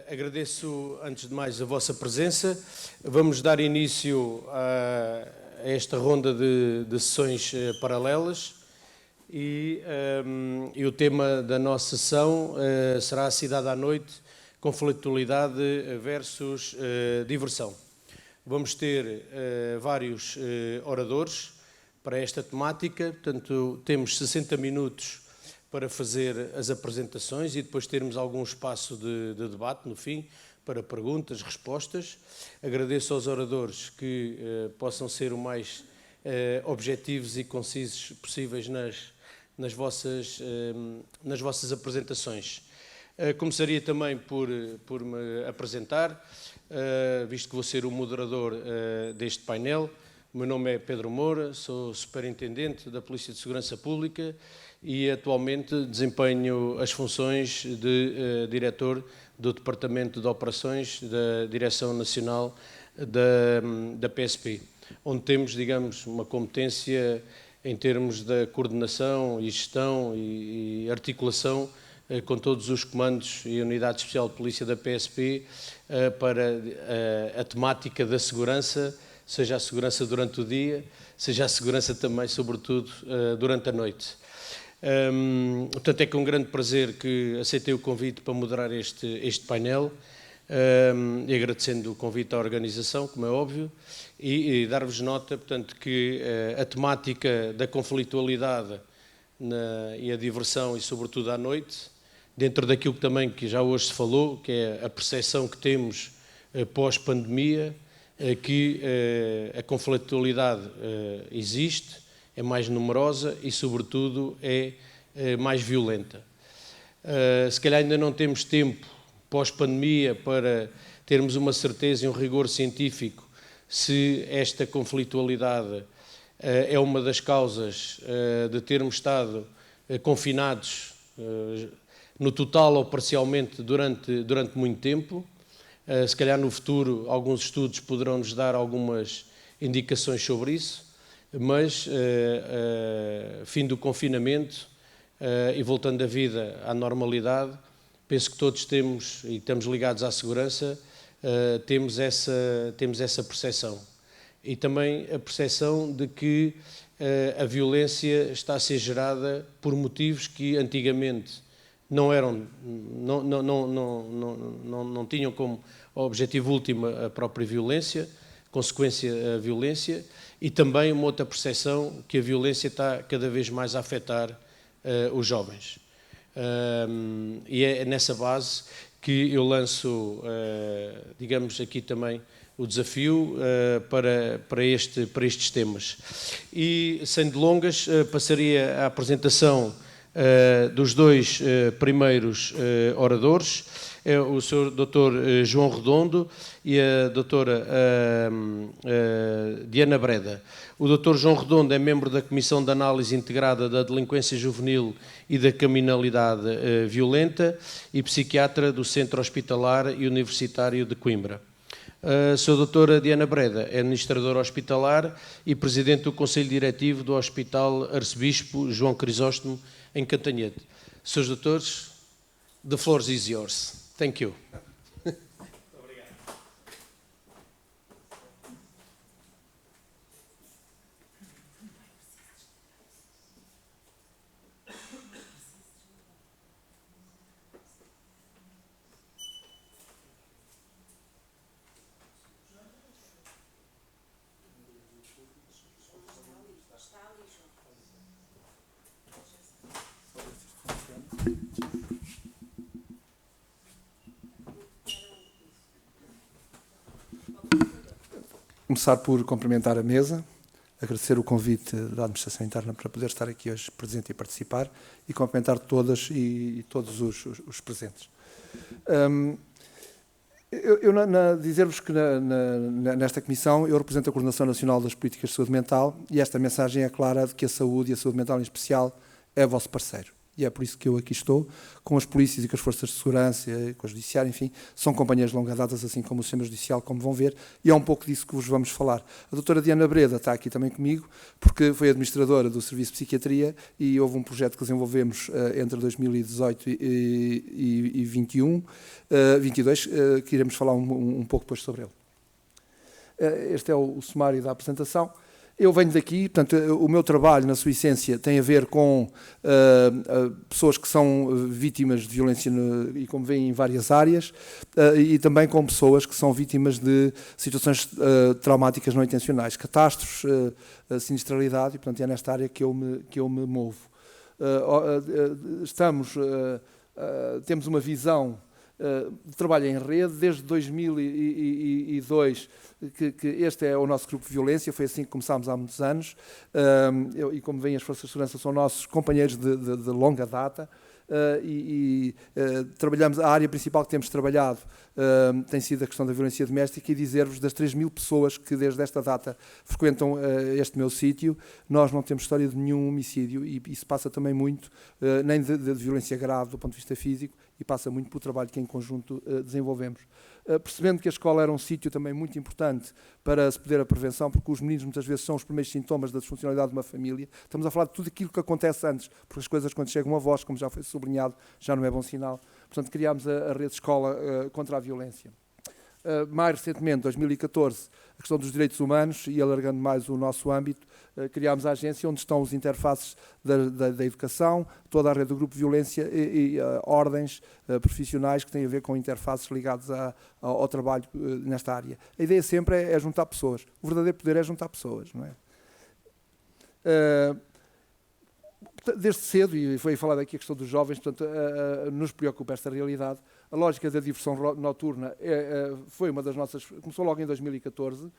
Agradeço, antes de mais, a vossa presença. Vamos dar início a esta ronda de sessões paralelas e o tema da nossa sessão será a cidade à noite, conflitualidade versus diversão. Vamos ter vários oradores para esta temática, portanto, temos 60 minutos para fazer as apresentações e depois termos algum espaço de debate no fim, para perguntas, respostas. Agradeço aos oradores que possam ser o mais objetivos e concisos possíveis nas vossas apresentações. Começaria também por me apresentar, visto que vou ser o moderador deste painel. O meu nome é Pedro Moura, sou superintendente da Polícia de Segurança Pública e atualmente desempenho as funções de diretor do Departamento de Operações da Direção Nacional da PSP, onde temos, digamos, uma competência em termos da coordenação e gestão e articulação com todos os comandos e unidade especial de polícia da PSP para a temática da segurança, seja a segurança durante o dia, seja a segurança também, sobretudo, durante a noite. Portanto, é com grande prazer que aceitei o convite para moderar este painel, e agradecendo o convite à organização, como é óbvio, e dar-vos nota, portanto, que a temática da conflitualidade e a diversão, e sobretudo à noite, dentro daquilo que já hoje se falou, que é a percepção que temos pós-pandemia, que a conflitualidade existe, é mais numerosa e, sobretudo, é mais violenta. Se calhar ainda não temos tempo, pós-pandemia, para termos uma certeza e um rigor científico se esta conflitualidade é uma das causas de termos estado confinados no total ou parcialmente durante muito tempo. Se calhar no futuro alguns estudos poderão nos dar algumas indicações sobre isso, mas fim do confinamento e voltando a vida à normalidade, penso que todos temos, e estamos ligados à segurança, temos essa percepção. E também a percepção de que a violência está a ser gerada por motivos que antigamente não tinham como objetivo último a própria violência, consequência a violência, e também uma outra percepção que a violência está cada vez mais a afetar os jovens. E é nessa base que eu lanço, digamos aqui também, o desafio para estes temas. E, sem delongas, passaria à apresentação dos dois primeiros oradores, o Sr. Dr. João Redondo e a Dra. Diana Breda. O Dr. João Redondo é membro da Comissão de Análise Integrada da Delinquência Juvenil e da Criminalidade Violenta e psiquiatra do Centro Hospitalar e Universitário de Coimbra. A Sra. Dra. Diana Breda é administradora hospitalar e presidente do Conselho Diretivo do Hospital Arcebispo João Crisóstomo, em Cantanhede. Srs. Doutores, the floor is yours. Thank you. Começar por cumprimentar a mesa, agradecer o convite da Administração Interna para poder estar aqui hoje presente e participar, e cumprimentar todas e todos os presentes. Dizer-vos que nesta Comissão eu represento a Coordenação Nacional das Políticas de Saúde Mental, e esta mensagem é clara de que a saúde e a saúde mental em especial é vosso parceiro. e é por isso que eu aqui estou, com as polícias e com as forças de segurança, com a judiciária, enfim, são companheiros de longa data, assim como o sistema judicial, como vão ver, e é um pouco disso que vos vamos falar. A doutora Diana Breda está aqui também comigo, porque foi administradora do Serviço de Psiquiatria e houve um projeto que desenvolvemos entre 2018 e 22, que iremos falar um pouco depois sobre ele. Este é o sumário da apresentação. Eu venho daqui, portanto, o meu trabalho, na sua essência, tem a ver com pessoas que são vítimas de violência, e como veem, em várias áreas, e também com pessoas que são vítimas de situações traumáticas não intencionais, catástrofes, sinistralidade, e, portanto, é nesta área que eu me movo. Temos uma visão de trabalho em rede, desde 2002, que este é o nosso grupo de violência, foi assim que começámos há muitos anos, e como veem, as Forças de Segurança são nossos companheiros de longa data, trabalhamos, a área principal que temos trabalhado tem sido a questão da violência doméstica, e dizer-vos, das 3.000 pessoas que desde esta data frequentam este meu sítio, nós não temos história de nenhum homicídio, e isso passa também muito, nem de violência grave do ponto de vista físico, e passa muito pelo trabalho que em conjunto desenvolvemos. Percebendo que a escola era um sítio também muito importante para se poder a prevenção, porque os meninos muitas vezes são os primeiros sintomas da disfuncionalidade de uma família. Estamos a falar de tudo aquilo que acontece antes, porque as coisas, quando chegam a vós, como já foi sublinhado, já não é bom sinal. Portanto, criámos a rede escola contra a violência. Mais recentemente, 2014, a questão dos direitos humanos, e alargando mais o nosso âmbito, criámos a agência onde estão os interfaces da educação, toda a rede do grupo de violência e ordens profissionais que têm a ver com interfaces ligadas ao trabalho nesta área. A ideia sempre é juntar pessoas. O verdadeiro poder é juntar pessoas, não é? Desde cedo, e foi falado aqui a questão dos jovens, portanto, nos preocupa esta realidade. A lógica da diversão noturna foi uma das nossas... Começou logo em 2014.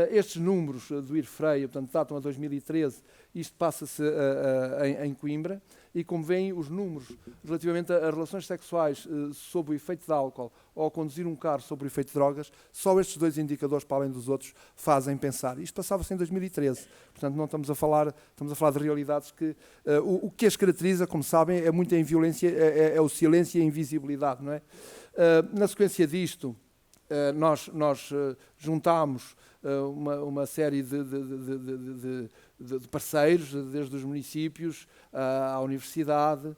Estes números do IRFREI, portanto, datam a 2013. Isto passa-se em Coimbra. E, como veem, os números relativamente a relações sexuais sob o efeito de álcool ou a conduzir um carro sob o efeito de drogas, só estes dois indicadores, para além dos outros, fazem pensar. Isto passava-se em 2013. Portanto, não estamos a falar de realidades que... O que as caracteriza, como sabem, é muito em violência, é o silêncio e a invisibilidade, não é? Na sequência disto, nós juntámos uma série de parceiros, desde os municípios, à universidade,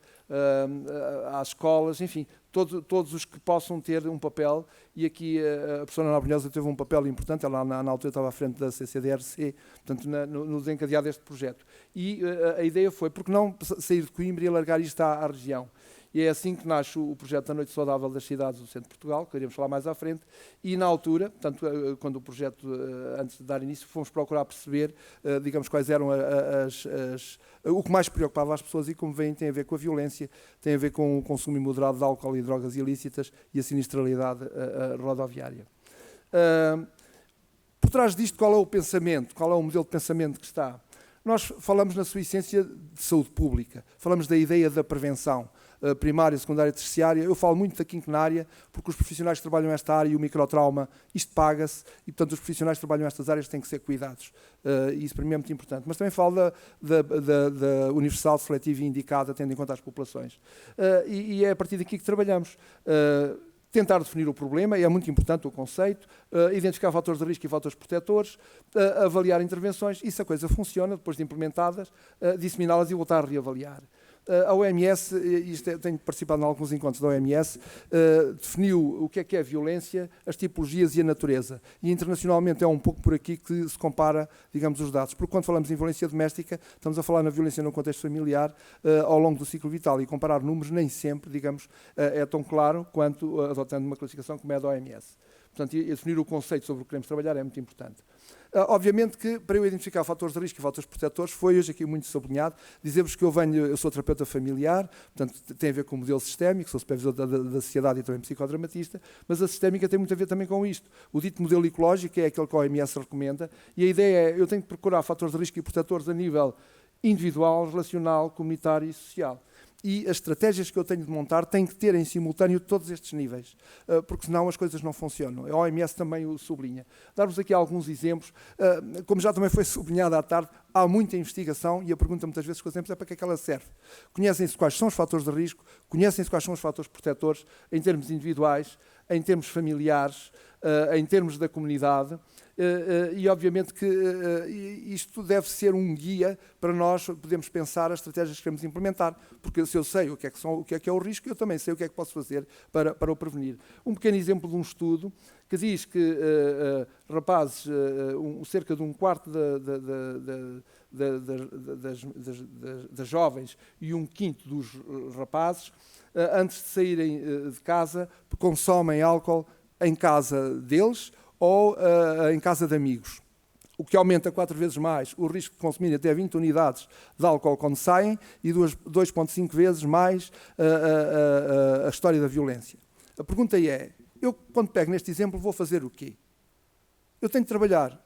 às escolas, enfim, todos os que possam ter um papel, e aqui a professora Ana Brunhosa teve um papel importante, ela na altura estava à frente da CCDRC, portanto, no desencadear deste projeto. E a ideia foi, porque não sair de Coimbra e alargar isto à região? E é assim que nasce o projeto da Noite Saudável das Cidades do Centro de Portugal, que iremos falar mais à frente, e na altura, portanto, quando o projeto, antes de dar início, fomos procurar perceber, digamos, quais eram o que mais preocupava as pessoas, e como veem, tem a ver com a violência, tem a ver com o consumo imoderado de álcool e drogas ilícitas e a sinistralidade rodoviária. Por trás disto, qual é o pensamento, qual é o modelo de pensamento que está? Nós falamos, na sua essência, de saúde pública, falamos da ideia da prevenção, primária, secundária, terciária. Eu falo muito da quinquenária, porque os profissionais que trabalham nesta área e o microtrauma, isto paga-se, e, portanto, os profissionais que trabalham nestas áreas têm que ser cuidados. E isso, para mim, é muito importante. Mas também falo da universal, seletiva e indicada, tendo em conta as populações. E é a partir daqui que trabalhamos. Tentar definir o problema, e é muito importante o conceito, identificar fatores de risco e fatores protetores, avaliar intervenções, e se a coisa funciona, depois de implementadas, disseminá-las e voltar a reavaliar. A OMS, tenho participado em alguns encontros da OMS, definiu o que é violência, as tipologias e a natureza. E internacionalmente é um pouco por aqui que se compara, digamos, os dados. Porque quando falamos em violência doméstica, estamos a falar na violência no contexto familiar ao longo do ciclo vital. E comparar números nem sempre, digamos, é tão claro quanto adotando uma classificação como é a da OMS. Portanto, definir o conceito sobre o que queremos trabalhar é muito importante. Obviamente que, para eu identificar fatores de risco e fatores protetores, foi hoje aqui muito sublinhado, dizer-vos que eu sou terapeuta familiar, portanto, tem a ver com o modelo sistémico, sou supervisor da sociedade e também psicodramatista, mas a sistémica tem muito a ver também com isto. O dito modelo ecológico é aquele que a OMS recomenda, e a ideia é, eu tenho que procurar fatores de risco e protetores a nível individual, relacional, comunitário e social. E as estratégias que eu tenho de montar têm que ter em simultâneo todos estes níveis, porque senão as coisas não funcionam. A OMS também o sublinha. Dar-vos aqui alguns exemplos. Como já também foi sublinhado à tarde, há muita investigação e a pergunta muitas vezes que fazemos é para que é que ela serve. Conhecem-se quais são os fatores de risco, conhecem-se quais são os fatores protetores em termos individuais, em termos familiares, em termos da comunidade, e obviamente que isto deve ser um guia para nós podermos pensar as estratégias que queremos implementar, porque se eu sei o que é o risco, eu também sei o que é que posso fazer para o prevenir. Um pequeno exemplo de um estudo que diz que rapazes, cerca de um quarto das jovens e um quinto dos rapazes, antes de saírem de casa, consomem álcool em casa deles ou em casa de amigos, o que aumenta 4 vezes mais o risco de consumir até 20 unidades de álcool quando saem e 2,5 vezes mais a história da violência. A pergunta é, eu quando pego neste exemplo vou fazer o quê? Eu tenho de trabalhar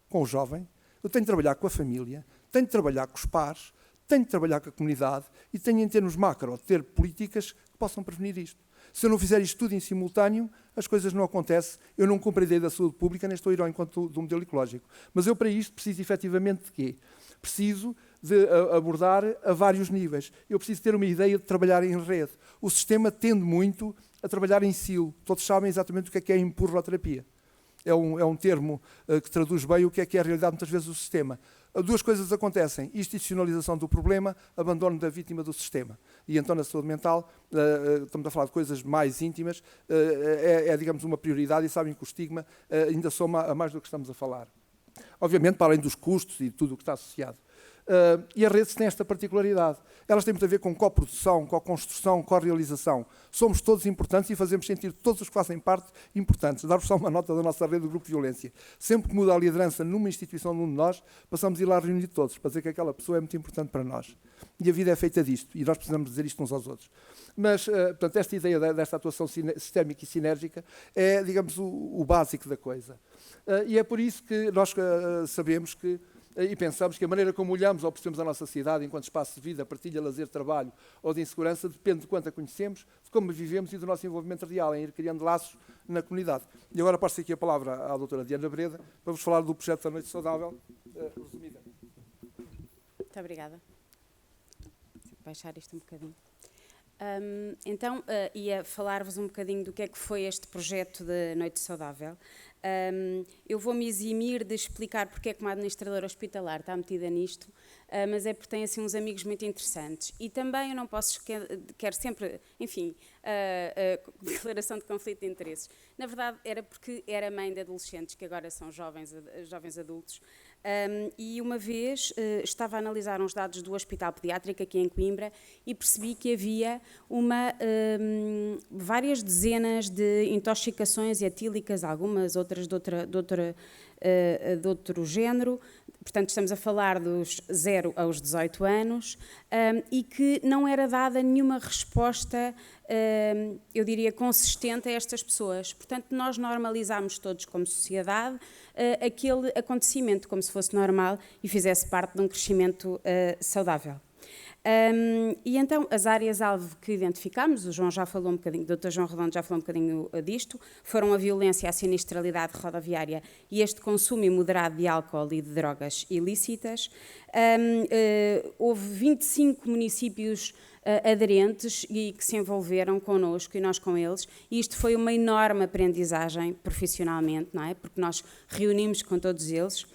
com o jovem, eu tenho de trabalhar com a família, tenho de trabalhar com os pares, tenho de trabalhar com a comunidade e tenho em termos macro de ter políticas que possam prevenir isto. Se eu não fizer isto tudo em simultâneo, as coisas não acontecem. Eu não cumpro a ideia da saúde pública, nem estou a ir ao encontro do modelo ecológico. Mas eu, para isto, preciso efetivamente de quê? Preciso de abordar a vários níveis. Eu preciso ter uma ideia de trabalhar em rede. O sistema tende muito a trabalhar em silo. Todos sabem exatamente o que é empurroterapia. É um termo que traduz bem o que é a realidade, muitas vezes, do sistema. Duas coisas acontecem: institucionalização do problema, abandono da vítima do sistema. E então, na saúde mental, estamos a falar de coisas mais íntimas, digamos, uma prioridade, e sabem que o estigma ainda soma a mais do que estamos a falar. Obviamente, para além dos custos e tudo o que está associado. E as redes têm esta particularidade. Elas têm muito a ver com coprodução, co-construção, co-realização. Somos todos importantes e fazemos sentir todos os que fazem parte importantes. Dar-vos só uma nota da nossa rede do Grupo de Violência. Sempre que muda a liderança numa instituição de um de nós, passamos a ir lá reunir todos, para dizer que aquela pessoa é muito importante para nós. E a vida é feita disto, e nós precisamos dizer isto uns aos outros. Mas, portanto, esta ideia desta atuação sistémica e sinérgica é, digamos, o básico da coisa. E é por isso que nós sabemos que e pensamos que a maneira como olhamos ou percebemos a nossa cidade enquanto espaço de vida, partilha, lazer, trabalho ou de insegurança depende de quanto a conhecemos, de como a vivemos e do nosso envolvimento real em ir criando laços na comunidade. E agora passo aqui a palavra à doutora Diana Breda para vos falar do projeto da Noite Saudável, resumida. Muito obrigada. Vou baixar isto um bocadinho. Então, ia falar-vos um bocadinho do que é que foi este projeto de Noite Saudável. Eu vou-me eximir de explicar porque é que uma administradora hospitalar está metida nisto, mas é porque tem assim uns amigos muito interessantes. E também eu não posso, quero sempre, enfim, declaração de conflito de interesses. Na verdade, era porque era mãe de adolescentes, que agora são jovens adultos, e uma vez estava a analisar uns dados do Hospital Pediátrico aqui em Coimbra e percebi que havia várias dezenas de intoxicações etílicas, algumas outras de outro género. Portanto, estamos a falar dos 0 aos 18 anos, e que não era dada nenhuma resposta, eu diria, consistente a estas pessoas. Portanto, nós normalizámos todos como sociedade aquele acontecimento como se fosse normal e fizesse parte de um crescimento saudável. E então as áreas-alvo que identificámos, o João já falou um bocadinho, o Dr. João Redondo já falou um bocadinho disto, foram a violência, a sinistralidade rodoviária e este consumo imoderado de álcool e de drogas ilícitas. Houve 25 municípios aderentes e que se envolveram connosco e nós com eles, e isto foi uma enorme aprendizagem profissionalmente, não é? Porque nós reunimos com todos eles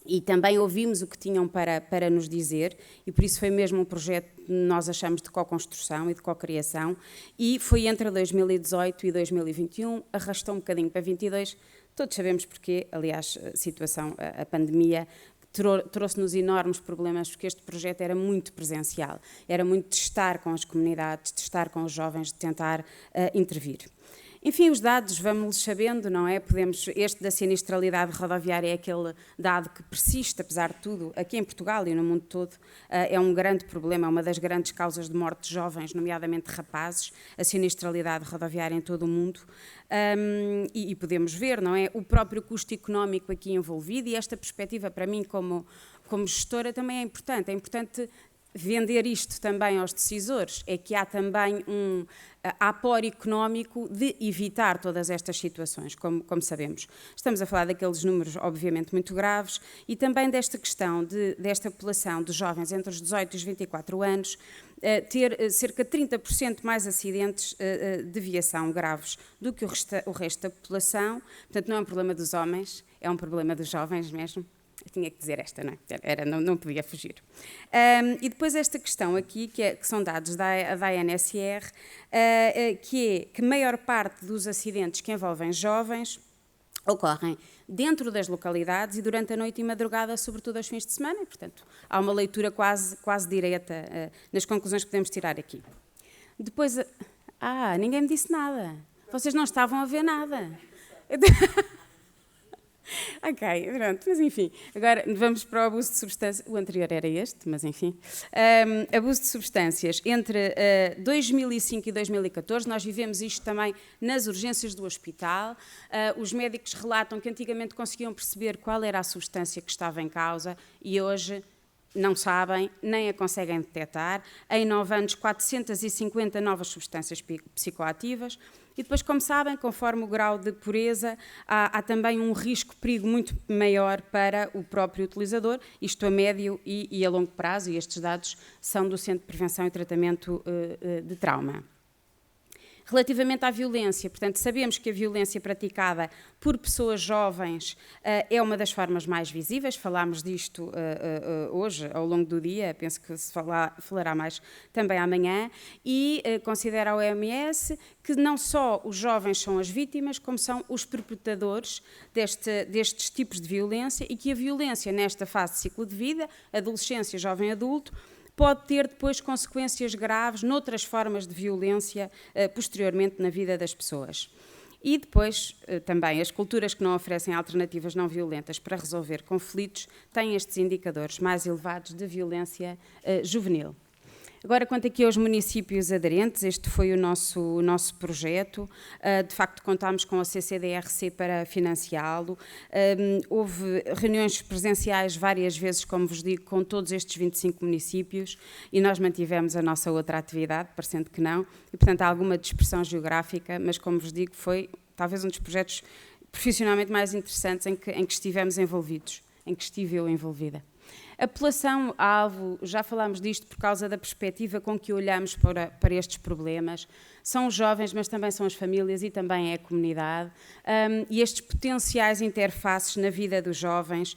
e também ouvimos o que tinham para nos dizer, e por isso foi mesmo um projeto que nós achamos de co-construção e de co-criação, e foi entre 2018 e 2021, arrastou um bocadinho para 22, todos sabemos porquê, aliás, a situação, a pandemia, trouxe-nos enormes problemas, porque este projeto era muito presencial, era muito de estar com as comunidades, de estar com os jovens, de tentar intervir. Enfim, os dados, vamos-los sabendo, não é? Este da sinistralidade rodoviária é aquele dado que persiste, apesar de tudo, aqui em Portugal e no mundo todo, é um grande problema, é uma das grandes causas de morte de jovens, nomeadamente rapazes, a sinistralidade rodoviária em todo o mundo, e podemos ver, não é? O próprio custo económico aqui envolvido, e esta perspectiva para mim como gestora também é importante vender isto também aos decisores é que há também um apor económico de evitar todas estas situações, como sabemos. Estamos a falar daqueles números, obviamente, muito graves e também desta questão desta população de jovens entre os 18 e os 24 anos ter cerca de 30% mais acidentes de viação graves do que o resto da população. Portanto, não é um problema dos homens, é um problema dos jovens mesmo. Eu tinha que dizer esta, não é? Não podia fugir. E depois esta questão aqui, que são dados da ANSR, que a maior parte dos acidentes que envolvem jovens ocorrem dentro das localidades e durante a noite e madrugada, sobretudo aos fins de semana, e, portanto, há uma leitura quase direta nas conclusões que podemos tirar aqui. Depois, ninguém me disse nada. Vocês não estavam a ver nada. Ok, pronto, mas enfim, agora vamos para o abuso de substâncias, o anterior era este, mas enfim, abuso de substâncias, entre 2005 e 2014, nós vivemos isto também nas urgências do hospital, os médicos relatam que antigamente conseguiam perceber qual era a substância que estava em causa e hoje não sabem, nem a conseguem detectar. Em 9 anos, 450 novas substâncias psicoativas. E depois, como sabem, conforme o grau de pureza, há também um risco-perigo muito maior para o próprio utilizador, isto a médio e a longo prazo, e estes dados são do Centro de Prevenção e Tratamento de Trauma. Relativamente à violência, portanto, sabemos que a violência praticada por pessoas jovens é uma das formas mais visíveis, falámos disto hoje, ao longo do dia, penso que se falará mais também amanhã, e considera a OMS que não só os jovens são as vítimas, como são os perpetradores destes tipos de violência e que a violência nesta fase de ciclo de vida, adolescência, jovem adulto, pode ter depois consequências graves noutras formas de violência posteriormente na vida das pessoas. E depois também as culturas que não oferecem alternativas não violentas para resolver conflitos têm estes indicadores mais elevados de violência juvenil. Agora, quanto aqui aos municípios aderentes, este foi o nosso projeto. De facto, contámos com a CCDRC para financiá-lo. Houve reuniões presenciais várias vezes, como vos digo, com todos estes 25 municípios e nós mantivemos a nossa outra atividade, parecendo que não, e, portanto, há alguma dispersão geográfica, mas, como vos digo, foi talvez um dos projetos profissionalmente mais interessantes em que estivemos envolvidos, em que estive eu envolvida. A população-alvo, já falámos disto por causa da perspectiva com que olhamos para estes problemas, são os jovens, mas também são as famílias e também é a comunidade, e estes potenciais interfaces na vida dos jovens,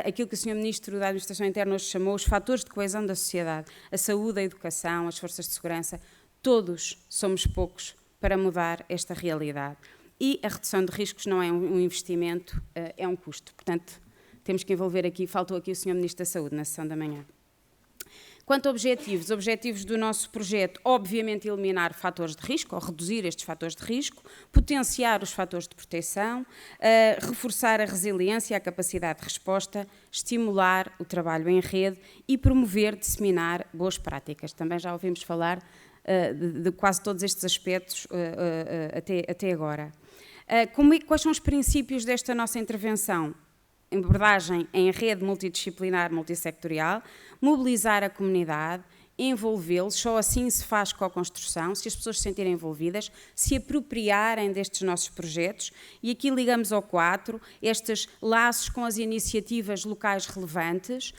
aquilo que o Sr. Ministro da Administração Interna hoje chamou os fatores de coesão da sociedade, a saúde, a educação, as forças de segurança, todos somos poucos para mudar esta realidade. E a redução de riscos não é um investimento, é um custo. Portanto, temos que envolver aqui, faltou aqui o Sr. Ministro da Saúde na sessão da manhã. Quanto a objetivos do nosso projeto, obviamente eliminar fatores de risco, ou reduzir estes fatores de risco, potenciar os fatores de proteção, reforçar a resiliência, a capacidade de resposta, estimular o trabalho em rede e promover, disseminar boas práticas. Também já ouvimos falar de quase todos estes aspectos até agora. Quais são os princípios desta nossa intervenção? Abordagem em rede multidisciplinar, multissectorial, mobilizar a comunidade, envolvê-los, só assim se faz co-construção, se as pessoas se sentirem envolvidas, se apropriarem destes nossos projetos, e aqui ligamos ao 4, estes laços com as iniciativas locais relevantes.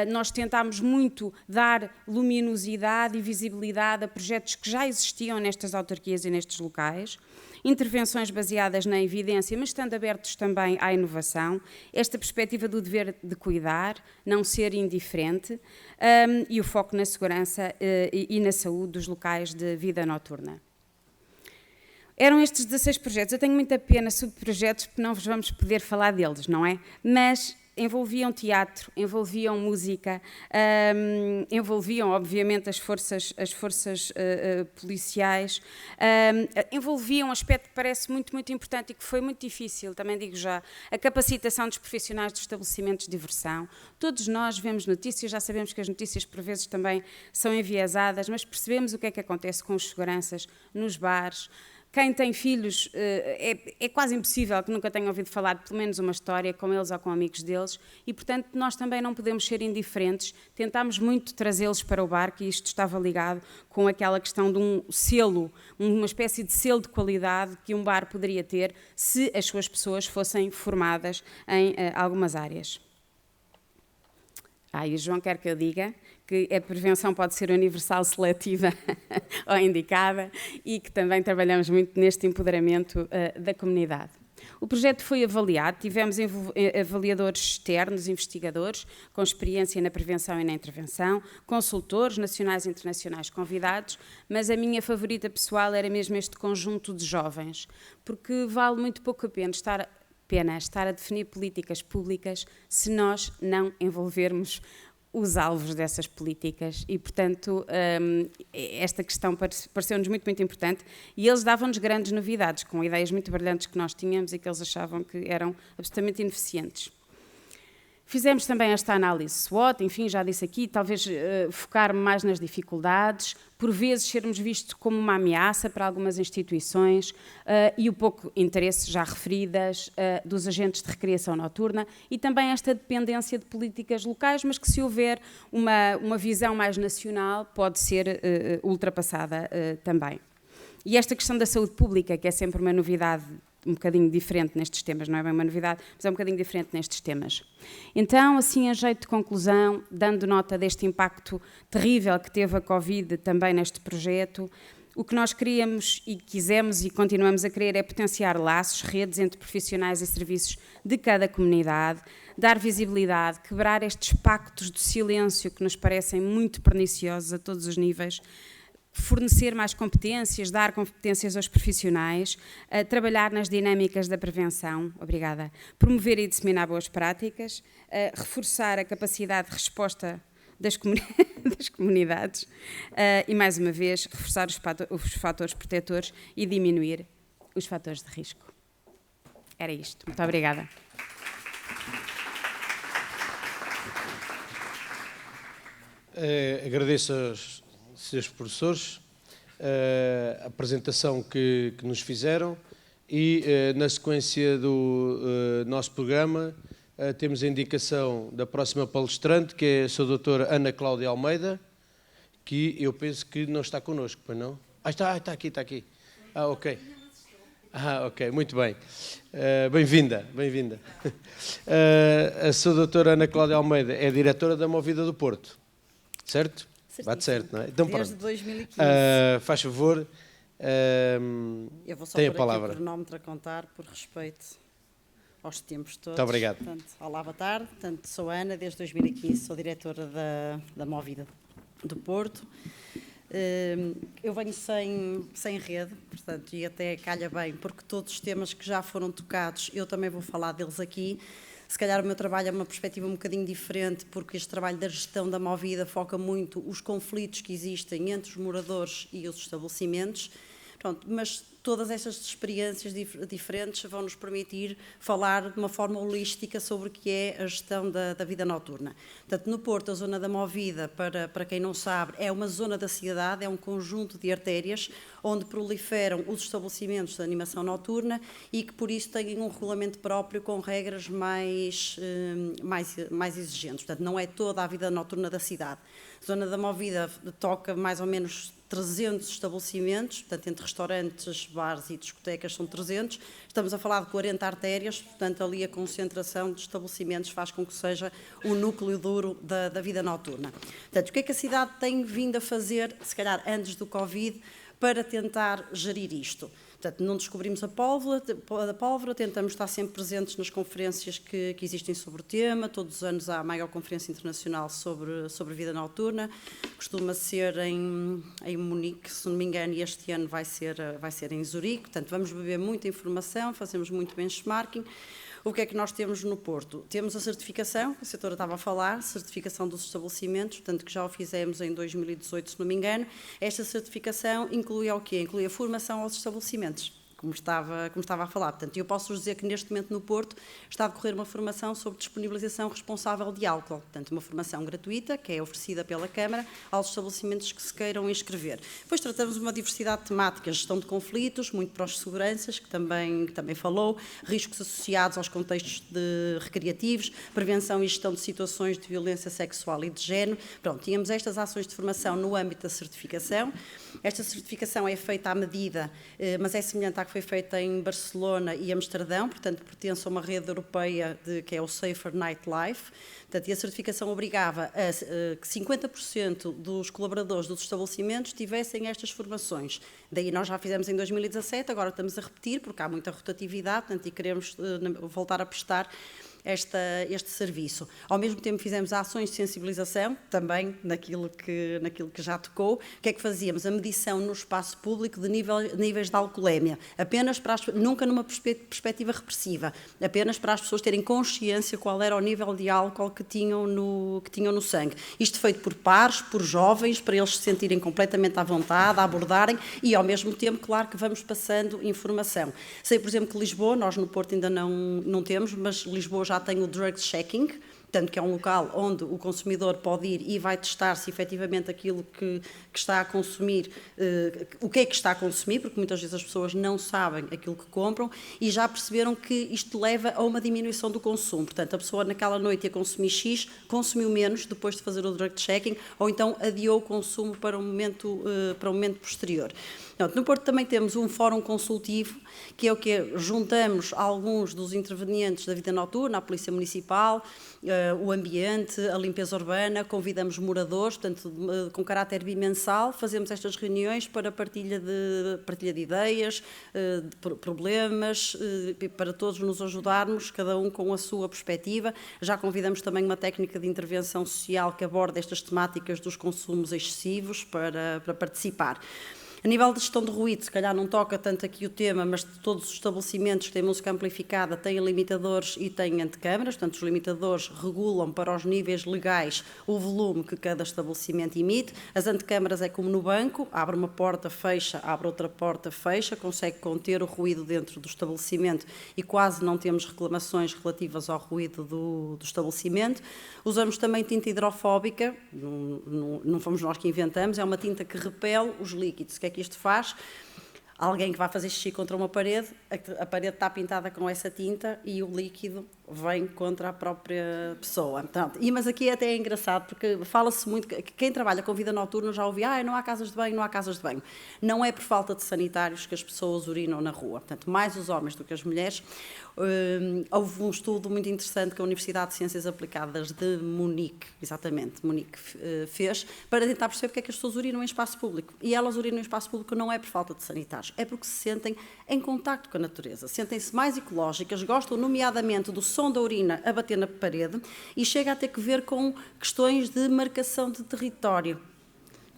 Nós tentámos muito dar luminosidade e visibilidade a projetos que já existiam nestas autarquias e nestes locais. Intervenções baseadas na evidência, mas estando abertos também à inovação, esta perspectiva do dever de cuidar, não ser indiferente, e o foco na segurança e na saúde dos locais de vida noturna. Eram estes 16 projetos. Eu tenho muita pena sobre projetos porque não vos vamos poder falar deles, não é? Mas envolviam teatro, envolviam música, envolviam, obviamente, as forças policiais, envolviam um aspecto que parece muito, muito importante e que foi muito difícil, também digo já, a capacitação dos profissionais dos estabelecimentos de diversão. Todos nós vemos notícias, já sabemos que as notícias por vezes também são enviesadas, mas percebemos o que é que acontece com os seguranças nos bares. Quem tem filhos, é quase impossível que nunca tenha ouvido falar de pelo menos uma história com eles ou com amigos deles e, portanto, nós também não podemos ser indiferentes. Tentámos muito trazê-los para o barco e isto estava ligado com aquela questão de um selo, uma espécie de selo de qualidade que um bar poderia ter se as suas pessoas fossem formadas em algumas áreas. E o João quer que eu diga que a prevenção pode ser universal, seletiva ou indicada e que também trabalhamos muito neste empoderamento da comunidade. O projeto foi avaliado, tivemos avaliadores externos, investigadores, com experiência na prevenção e na intervenção, consultores nacionais e internacionais convidados, mas a minha favorita pessoal era mesmo este conjunto de jovens, porque vale muito pouco a pena estar a definir políticas públicas se nós não envolvermos os alvos dessas políticas e, portanto, esta questão pareceu-nos muito, muito importante e eles davam-nos grandes novidades, com ideias muito brilhantes que nós tínhamos e que eles achavam que eram absolutamente ineficientes. Fizemos também esta análise SWOT, enfim, já disse aqui, talvez focar-me mais nas dificuldades, por vezes sermos vistos como uma ameaça para algumas instituições e o pouco interesse, já referidas, dos agentes de recreação noturna e também esta dependência de políticas locais, mas que se houver uma visão mais nacional pode ser ultrapassada também. E esta questão da saúde pública, que é sempre uma novidade um bocadinho diferente nestes temas, não é bem uma novidade, mas é um bocadinho diferente nestes temas. Então, assim, a jeito de conclusão, dando nota deste impacto terrível que teve a Covid também neste projeto, o que nós queríamos e quisemos e continuamos a querer é potenciar laços, redes entre profissionais e serviços de cada comunidade, dar visibilidade, quebrar estes pactos de silêncio que nos parecem muito perniciosos a todos os níveis, fornecer mais competências, dar competências aos profissionais, trabalhar nas dinâmicas da prevenção, obrigada, promover e disseminar boas práticas, reforçar a capacidade de resposta das comunidades e, mais uma vez, reforçar os fatores protetores e diminuir os fatores de risco. Era isto. Muito obrigada. Agradeço aos senhores professores a apresentação que nos fizeram e na sequência do nosso programa temos a indicação da próxima palestrante, que é a sua doutora Ana Cláudia Almeida, que eu penso que não está connosco, pois não? Está aqui. Ok. Ok, muito bem. Bem-vinda. A sua doutora Ana Cláudia Almeida é diretora da Movida do Porto, certo? Certíssimo. Bate certo, não é? Então, desde 2015. Faz favor, Eu vou só tem a pôr palavra. aqui o cronómetro a contar, por respeito aos tempos todos. Muito obrigado. Portanto, olá, boa tarde. Portanto, sou a Ana, desde 2015 sou diretora da Movida do Porto. Eu venho sem rede, portanto, e até calha bem, porque todos os temas que já foram tocados, eu também vou falar deles aqui. Se calhar o meu trabalho é uma perspectiva um bocadinho diferente, porque este trabalho da gestão da Movida foca muito os conflitos que existem entre os moradores e os estabelecimentos. Pronto, mas todas estas experiências diferentes vão nos permitir falar de uma forma holística sobre o que é a gestão da vida noturna. Portanto, no Porto, a zona da Movida, para quem não sabe, é uma zona da cidade, é um conjunto de artérias onde proliferam os estabelecimentos de animação noturna e que, por isso, têm um regulamento próprio com regras mais exigentes. Portanto, não é toda a vida noturna da cidade. A zona da Movida toca mais ou menos 300 estabelecimentos, portanto, entre restaurantes, bares e discotecas são 300. Estamos a falar de 40 artérias, portanto, ali a concentração de estabelecimentos faz com que seja o núcleo duro da vida noturna. Portanto, o que é que a cidade tem vindo a fazer, se calhar antes do Covid, para tentar gerir isto? Portanto, não descobrimos a pólvora, tentamos estar sempre presentes nas conferências que existem sobre o tema. Todos os anos há a maior conferência internacional sobre vida noturna. Costuma ser em Munique, se não me engano, e este ano vai ser em Zurique. Portanto, vamos beber muita informação, fazemos muito benchmarking. O que é que nós temos no Porto? Temos a certificação, que a setora estava a falar, certificação dos estabelecimentos, portanto, que já o fizemos em 2018, se não me engano. Esta certificação inclui o quê? Inclui a formação aos estabelecimentos. como estava a falar. Portanto, eu posso-vos dizer que neste momento no Porto está a decorrer uma formação sobre disponibilização responsável de álcool. Portanto, uma formação gratuita que é oferecida pela Câmara aos estabelecimentos que se queiram inscrever. Depois tratamos uma diversidade de temáticas, gestão de conflitos, muito para os seguranças, que também falou, riscos associados aos contextos recreativos, prevenção e gestão de situações de violência sexual e de género. Pronto, tínhamos estas ações de formação no âmbito da certificação. Esta certificação é feita à medida, mas é semelhante à que foi feita em Barcelona e Amsterdão, portanto, pertence a uma rede europeia que é o Safer Nightlife. Portanto, e a certificação obrigava a que 50% dos colaboradores dos estabelecimentos tivessem estas formações. Daí nós já fizemos em 2017, agora estamos a repetir, porque há muita rotatividade, portanto, e queremos voltar a prestar este serviço. Ao mesmo tempo fizemos ações de sensibilização, também naquilo que já tocou. O que é que fazíamos? A medição no espaço público de níveis de alcoolemia, apenas nunca numa perspectiva repressiva, apenas para as pessoas terem consciência qual era o nível de álcool que tinham no sangue. Isto feito por pares, por jovens, para eles se sentirem completamente à vontade, a abordarem e, ao mesmo tempo, claro que vamos passando informação. Sei, por exemplo, que Lisboa, nós no Porto ainda não temos, mas Lisboa já tem o drugs checking, portanto, que é um local onde o consumidor pode ir e vai testar se efetivamente aquilo que está a consumir, o que é que está a consumir, porque muitas vezes as pessoas não sabem aquilo que compram e já perceberam que isto leva a uma diminuição do consumo. Portanto, a pessoa naquela noite ia consumir X, consumiu menos depois de fazer o drug checking, ou então adiou o consumo para um momento posterior. No Porto também temos um fórum consultivo, que é o que juntamos alguns dos intervenientes da vida noturna, a Polícia Municipal, o ambiente, a limpeza urbana, convidamos moradores, portanto, com caráter bimensal, fazemos estas reuniões para partilha de ideias, de problemas, para todos nos ajudarmos, cada um com a sua perspectiva. Já convidamos também uma técnica de intervenção social que aborda estas temáticas dos consumos excessivos para participar. A nível de gestão de ruído, se calhar não toca tanto aqui o tema, mas todos os estabelecimentos que têm música amplificada têm limitadores e têm antecâmaras, portanto os limitadores regulam para os níveis legais o volume que cada estabelecimento emite. As antecâmaras é como no banco, abre uma porta, fecha, abre outra porta, fecha, consegue conter o ruído dentro do estabelecimento e quase não temos reclamações relativas ao ruído do estabelecimento. Usamos também tinta hidrofóbica, não fomos nós que inventamos, é uma tinta que repele os líquidos. O que é que isto faz? Alguém que vai fazer xixi contra uma parede, a parede está pintada com essa tinta e o líquido vem contra a própria pessoa. Portanto, mas aqui até é engraçado, porque fala-se muito, que quem trabalha com vida noturna já ouve, não há casas de banho, não há casas de banho. Não é por falta de sanitários que as pessoas urinam na rua, portanto, mais os homens do que as mulheres. Houve um estudo muito interessante que a Universidade de Ciências Aplicadas de Munique, fez, para tentar perceber porque é que as pessoas urinam em espaço público. E elas urinam em espaço público não é por falta de sanitários, é porque se sentem em contacto com a natureza, sentem-se mais ecológicas, gostam nomeadamente do som da urina a bater na parede e chega a ter que ver com questões de marcação de território.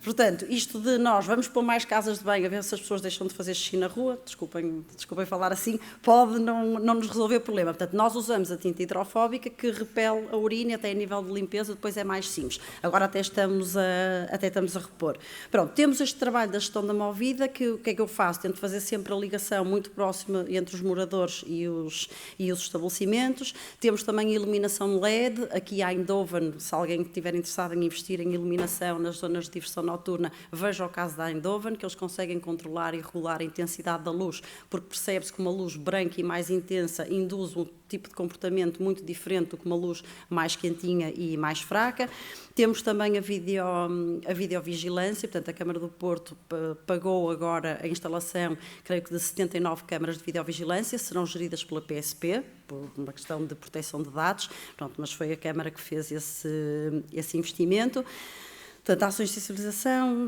Portanto, isto de nós vamos pôr mais casas de banho a ver se as pessoas deixam de fazer xixi na rua, desculpem falar assim, pode não nos resolver o problema. Portanto, nós usamos a tinta hidrofóbica que repele a urina até a nível de limpeza, depois é mais simples. Agora até estamos a repor. Pronto, temos este trabalho da gestão da Movida, que o que é que eu faço? Tento fazer sempre a ligação muito próxima entre os moradores e os estabelecimentos. Temos também a iluminação LED, aqui há Eindhoven, se alguém estiver interessado em investir em iluminação nas zonas de diversão noturna, veja o caso da Eindhoven, que eles conseguem controlar e regular a intensidade da luz, porque percebe-se que uma luz branca e mais intensa induz um tipo de comportamento muito diferente do que uma luz mais quentinha e mais fraca. Temos também a videovigilância, portanto a Câmara do Porto pagou agora a instalação, creio que de 79 câmaras de videovigilância, serão geridas pela PSP, por uma questão de proteção de dados, pronto, mas foi a Câmara que fez esse investimento. Portanto, ações de sensibilização,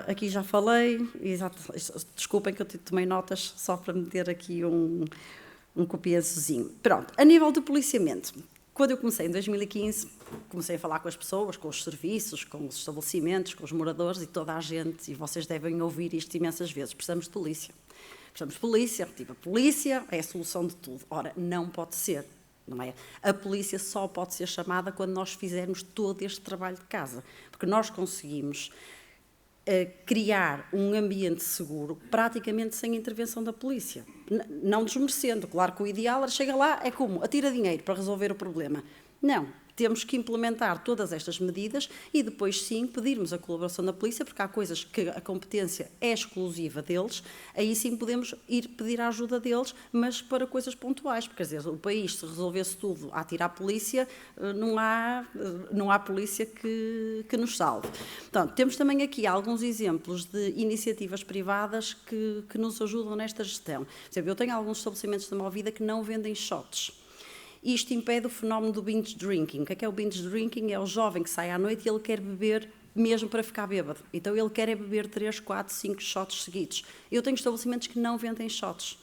aqui já falei, desculpem que eu tomei notas só para meter aqui um copiaçozinho. Pronto, a nível de policiamento, quando eu comecei em 2015, comecei a falar com as pessoas, com os serviços, com os estabelecimentos, com os moradores e toda a gente, e vocês devem ouvir isto imensas vezes, precisamos de polícia. Precisamos de polícia, a polícia é a solução de tudo. Ora, não pode ser. Não é? A polícia só pode ser chamada quando nós fizermos todo este trabalho de casa, porque nós conseguimos criar um ambiente seguro praticamente sem intervenção da polícia. Não desmerecendo, claro que o ideal chega lá, é como? Atira dinheiro para resolver o problema. Não, temos que implementar todas estas medidas e depois sim pedirmos a colaboração da polícia, porque há coisas que a competência é exclusiva deles, aí sim podemos ir pedir a ajuda deles, mas para coisas pontuais, porque, quer dizer, o país, se resolvesse tudo a atirar a polícia, não há polícia que nos salve. Portanto, temos também aqui alguns exemplos de iniciativas privadas que nos ajudam nesta gestão. Por exemplo, eu tenho alguns estabelecimentos da Movida que não vendem shots. Isto impede o fenómeno do binge drinking. O que é o binge drinking? É o jovem que sai à noite e ele quer beber mesmo para ficar bêbado. Então ele quer beber 3, 4, 5 shots seguidos. Eu tenho estabelecimentos que não vendem shots,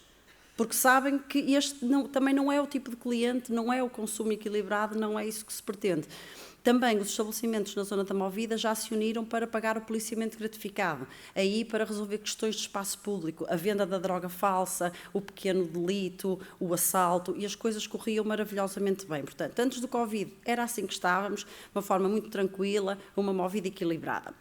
porque sabem que este também não é o tipo de cliente, não é o consumo equilibrado, não é isso que se pretende. Também os estabelecimentos na zona da Movida já se uniram para pagar o policiamento gratificado, aí para resolver questões de espaço público, a venda da droga falsa, o pequeno delito, o assalto, e as coisas corriam maravilhosamente bem. Portanto, antes do Covid era assim que estávamos, de uma forma muito tranquila, uma Movida equilibrada.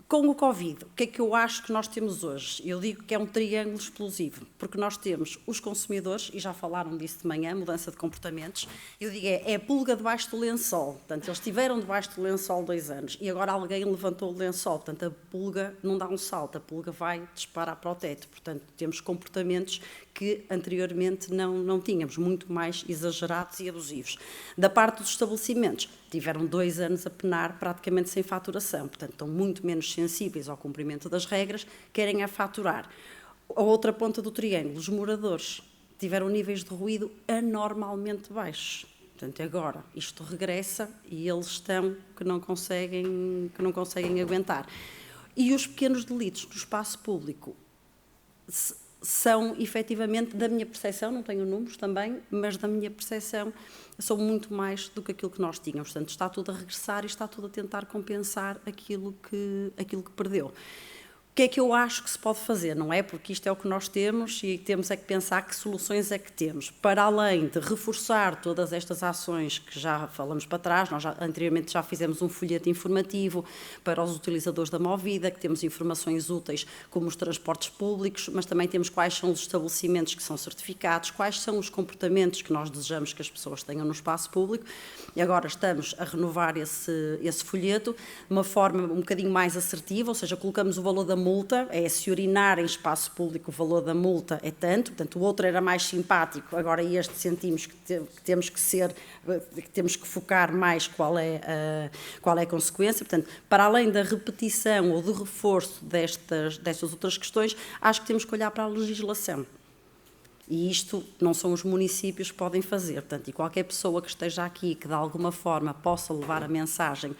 Com o Covid, o que é que eu acho que nós temos hoje? Eu digo que é um triângulo explosivo, porque nós temos os consumidores, e já falaram disso de manhã, mudança de comportamentos, eu digo é a pulga debaixo do lençol. Portanto, eles estiveram debaixo do lençol 2 anos e agora alguém levantou o lençol. Portanto, a pulga não dá um salto, a pulga vai disparar para o teto. Portanto, temos comportamentos que anteriormente não tínhamos, muito mais exagerados e abusivos. Da parte dos estabelecimentos, tiveram 2 anos a penar praticamente sem faturação, portanto estão muito menos sensíveis ao cumprimento das regras, querem a faturar. A outra ponta do triângulo, os moradores tiveram níveis de ruído anormalmente baixos. Portanto, agora isto regressa e eles estão que não conseguem aguentar. E os pequenos delitos no espaço público são, efetivamente, da minha percepção, não tenho números também, mas da minha percepção, são muito mais do que aquilo que nós tínhamos. Portanto, está tudo a regressar e está tudo a tentar compensar aquilo que perdeu. O que é que eu acho que se pode fazer? Não é? Porque isto é o que nós temos e temos é que pensar que soluções é que temos. Para além de reforçar todas estas ações que já falamos para trás, nós anteriormente já fizemos um folheto informativo para os utilizadores da Movida, que temos informações úteis como os transportes públicos, mas também temos quais são os estabelecimentos que são certificados, quais são os comportamentos que nós desejamos que as pessoas tenham no espaço público. E agora estamos a renovar esse folheto de uma forma um bocadinho mais assertiva, ou seja, colocamos o valor da multa, se urinar em espaço público o valor da multa é tanto, portanto o outro era mais simpático, agora este sentimos que temos que focar mais qual é a consequência. Portanto, para além da repetição ou do reforço destas outras questões, acho que temos que olhar para a legislação. E isto não são os municípios que podem fazer. Portanto, e qualquer pessoa que esteja aqui, que de alguma forma possa levar a mensagem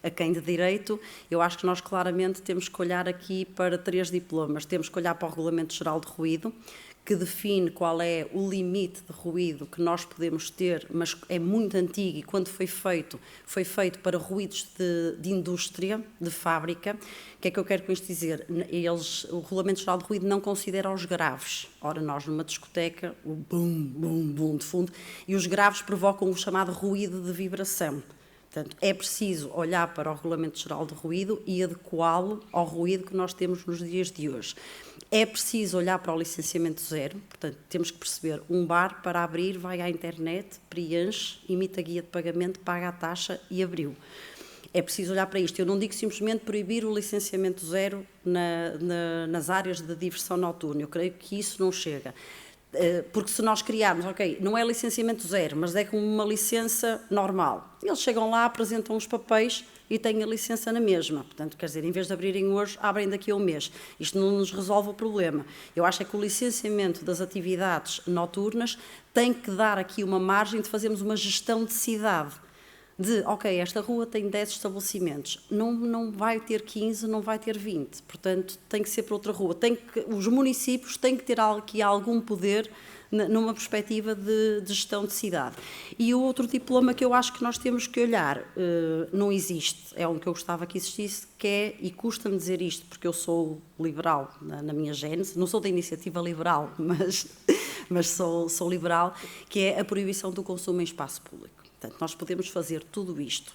a quem de direito, eu acho que nós claramente temos que olhar aqui para 3 diplomas. Temos que olhar para o Regulamento Geral de Ruído, que define qual é o limite de ruído que nós podemos ter, mas é muito antigo e quando foi feito para ruídos de indústria, de fábrica. O que é que eu quero com isto dizer? O Regulamento Geral de Ruído não considera os graves. Ora, nós numa discoteca, o bum, bum, bum de fundo, e os graves provocam o chamado ruído de vibração. Portanto, é preciso olhar para o Regulamento Geral de Ruído e adequá-lo ao ruído que nós temos nos dias de hoje. É preciso olhar para o licenciamento zero, portanto, temos que perceber, um bar para abrir vai à internet, preenche, imita a guia de pagamento, paga a taxa e abriu. É preciso olhar para isto. Eu não digo simplesmente proibir o licenciamento zero nas áreas de diversão noturna, eu creio que isso não chega. Porque se nós criarmos, não é licenciamento zero, mas é como uma licença normal. Eles chegam lá, apresentam os papéis e têm a licença na mesma. Portanto, quer dizer, em vez de abrirem hoje, abrem daqui a um mês. Isto não nos resolve o problema. Eu acho que o licenciamento das atividades noturnas tem que dar aqui uma margem de fazermos uma gestão de cidade. Esta rua tem 10 estabelecimentos, não vai ter 15, não vai ter 20, portanto tem que ser para outra rua. Os municípios têm que ter aqui algum poder numa perspectiva de gestão de cidade. E o outro diploma que eu acho que nós temos que olhar, não existe, é um que eu gostava que existisse, que é, e custa-me dizer isto porque eu sou liberal na minha gênese, não sou da iniciativa liberal, mas sou liberal, que é a proibição do consumo em espaço público. Portanto, nós podemos fazer tudo isto.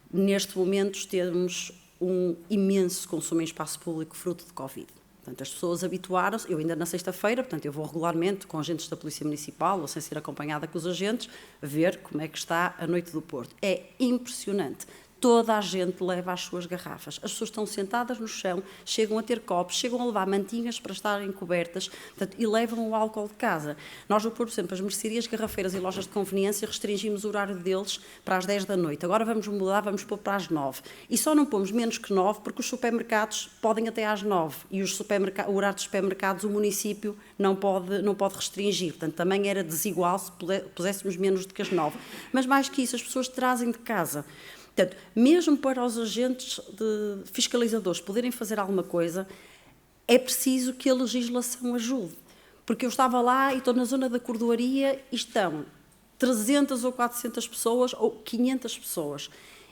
Neste momento temos um imenso consumo em espaço público fruto de Covid. Portanto, as pessoas habituaram-se, eu ainda na sexta-feira, portanto, eu vou regularmente com agentes da Polícia Municipal, ou sem ser acompanhada com os agentes, ver como é que está a Noite do Porto. É impressionante. Toda a gente leva as suas garrafas. As pessoas estão sentadas no chão, chegam a ter copos, chegam a levar mantinhas para estarem cobertas, portanto, e levam o álcool de casa. Nós, no Porto, por exemplo, as mercearias, garrafeiras e lojas de conveniência, restringimos o horário deles para as 10 da noite. Agora vamos mudar, vamos pôr para as 9. E só não pomos menos que 9, porque os supermercados podem até às 9. E o horário dos supermercados, o município não pode restringir. Portanto, também era desigual se puséssemos menos do que as 9. Mas mais que isso, as pessoas trazem de casa. Portanto, mesmo para os agentes fiscalizadores poderem fazer alguma coisa, é preciso que a legislação ajude. Porque eu estava lá e estou na zona da cordoaria e estão 300 ou 400 pessoas ou 500 pessoas.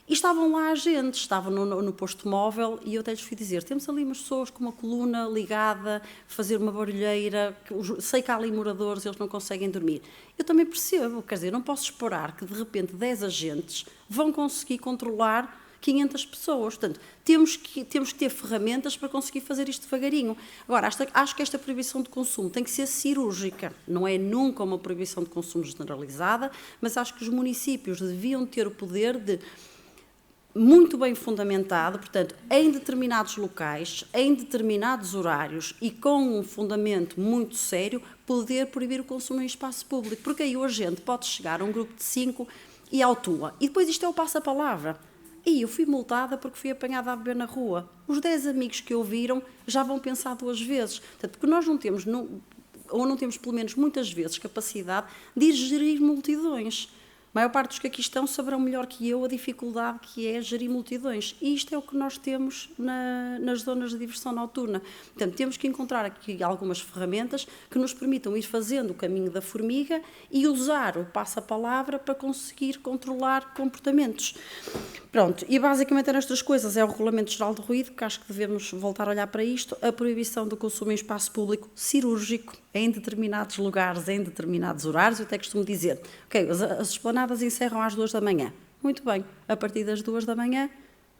E estavam lá agentes, estavam no posto móvel e eu até lhes fui dizer, temos ali umas pessoas com uma coluna ligada, fazer uma barulheira, sei que há ali moradores, eles não conseguem dormir. Eu também percebo, quer dizer, não posso esperar que de repente 10 agentes vão conseguir controlar 500 pessoas. Portanto, temos que ter ferramentas para conseguir fazer isto devagarinho. Agora, acho que esta proibição de consumo tem que ser cirúrgica. Não é nunca uma proibição de consumo generalizada, mas acho que os municípios deviam ter o poder de, muito bem fundamentado, portanto, em determinados locais, em determinados horários e com um fundamento muito sério, poder proibir o consumo em espaço público, porque aí o agente pode chegar a um grupo de 5 e autua. E depois isto é o passa-palavra. E eu fui multada porque fui apanhada a beber na rua. Os 10 amigos que ouviram já vão pensar 2 vezes. Portanto, porque nós não temos, ou não temos pelo menos muitas vezes, capacidade de gerir multidões. A maior parte dos que aqui estão saberão melhor que eu a dificuldade que é gerir multidões. E isto é o que nós temos nas zonas de diversão noturna. Portanto, temos que encontrar aqui algumas ferramentas que nos permitam ir fazendo o caminho da formiga e usar o passa-palavra para conseguir controlar comportamentos. Pronto, e basicamente eram estas coisas. É o Regulamento Geral de Ruído, que acho que devemos voltar a olhar para isto, a proibição do consumo em espaço público cirúrgico, em determinados lugares, em determinados horários. Eu até costumo dizer, ok, as esplanadas encerram às 2 da manhã. Muito bem, a partir das 2 da manhã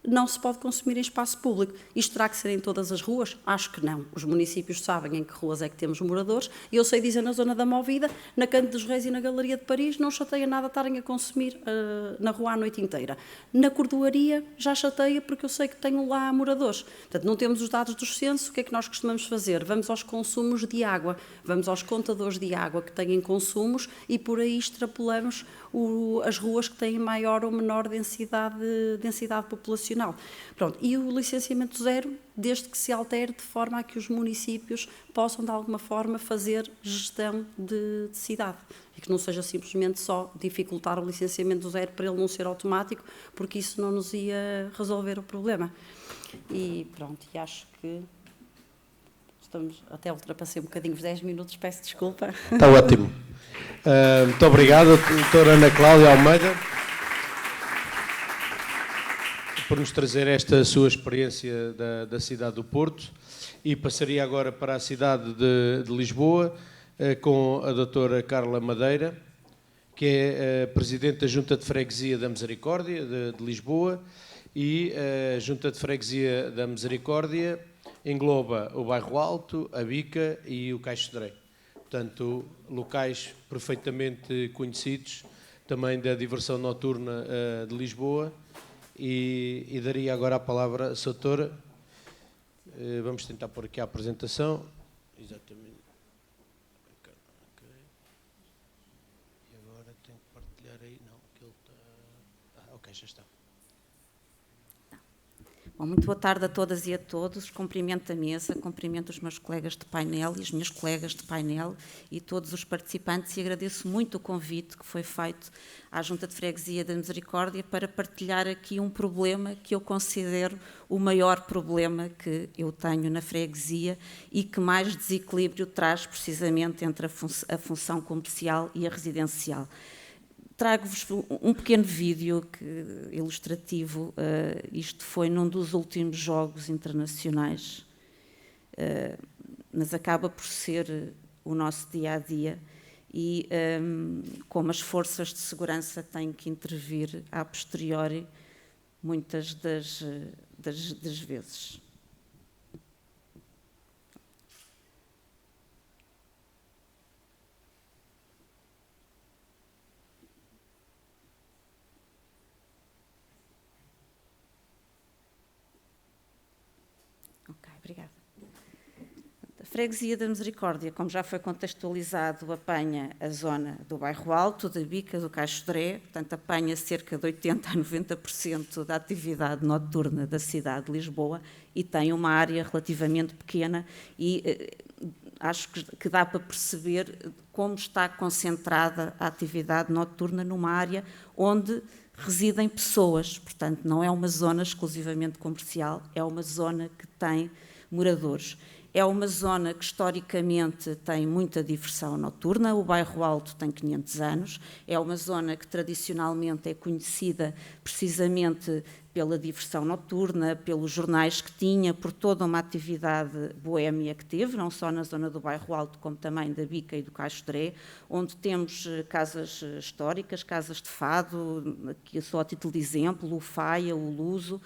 não se pode consumir em espaço público. Isto terá que ser em todas as ruas? Acho que não. Os municípios sabem em que ruas é que temos moradores e eu sei dizer na zona da Movida, na Canto dos Reis e na Galeria de Paris, não chateia nada estarem a consumir na rua a noite inteira. Na Cordoaria já chateia porque eu sei que tenho lá moradores. Portanto, não temos os dados dos censos, o que é que nós costumamos fazer? Vamos aos consumos de água, vamos aos contadores de água que têm consumos e por aí extrapolamos as ruas que têm maior ou menor densidade populacional. Pronto, e o licenciamento zero, desde que se altere de forma a que os municípios possam, de alguma forma, fazer gestão de cidade. E que não seja simplesmente só dificultar o licenciamento zero para ele não ser automático, porque isso não nos ia resolver o problema. E pronto, e acho que até ultrapassei um bocadinho os 10 minutos, peço desculpa. Está ótimo. Muito obrigado, doutora Ana Cláudia Almeida, por nos trazer esta sua experiência da cidade do Porto. E passaria agora para a cidade de Lisboa, com a doutora Carla Madeira, que é presidente da Junta de Freguesia da Misericórdia de Lisboa, e a Junta de Freguesia da Misericórdia engloba o Bairro Alto, a Bica e o Caixo de Dré. Portanto, locais perfeitamente conhecidos também da diversão noturna de Lisboa. E daria agora a palavra à sua doutora. Vamos tentar pôr aqui a apresentação. Exatamente. Okay. E agora tenho que partilhar aí. Não, que ele está... ok, já está. Bom, muito boa tarde a todas e a todos. Cumprimento a mesa, cumprimento os meus colegas de painel e as minhas colegas de painel e todos os participantes e agradeço muito o convite que foi feito à Junta de Freguesia da Misericórdia para partilhar aqui um problema que eu considero o maior problema que eu tenho na freguesia e que mais desequilíbrio traz precisamente entre a função comercial e a residencial. Trago-vos um pequeno vídeo ilustrativo. Isto foi num dos últimos Jogos Internacionais, mas acaba por ser o nosso dia-a-dia e como as forças de segurança têm que intervir a posteriori muitas das vezes. Obrigada. A Freguesia da Misericórdia, como já foi contextualizado, apanha a zona do Bairro Alto, da Bica, do Caixo de Dré, portanto apanha cerca de 80% a 90% da atividade noturna da cidade de Lisboa e tem uma área relativamente pequena e acho que dá para perceber como está concentrada a atividade noturna numa área onde residem pessoas, portanto não é uma zona exclusivamente comercial, é uma zona que tem moradores. É uma zona que historicamente tem muita diversão noturna, o Bairro Alto tem 500 anos, é uma zona que tradicionalmente é conhecida precisamente pela diversão noturna, pelos jornais que tinha, por toda uma atividade boémia que teve, não só na zona do Bairro Alto, como também da Bica e do Caixo de Dré, onde temos casas históricas, casas de fado, aqui só a título de exemplo, o Faia, o Luso,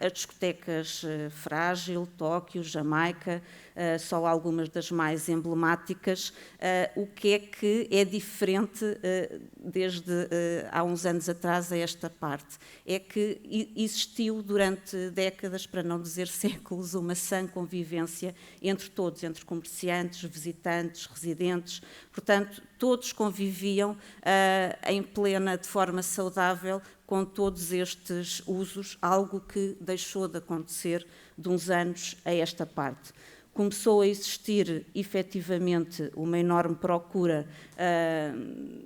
as discotecas Frágil, Tóquio, Jamaica, só algumas das mais emblemáticas. O que é diferente desde há uns anos atrás a esta parte? É que existiu durante décadas, para não dizer séculos, uma sã convivência entre todos, entre comerciantes, visitantes, residentes. Portanto, todos conviviam de forma saudável com todos estes usos, algo que deixou de acontecer de uns anos a esta parte. Começou a existir, efetivamente, uma enorme procura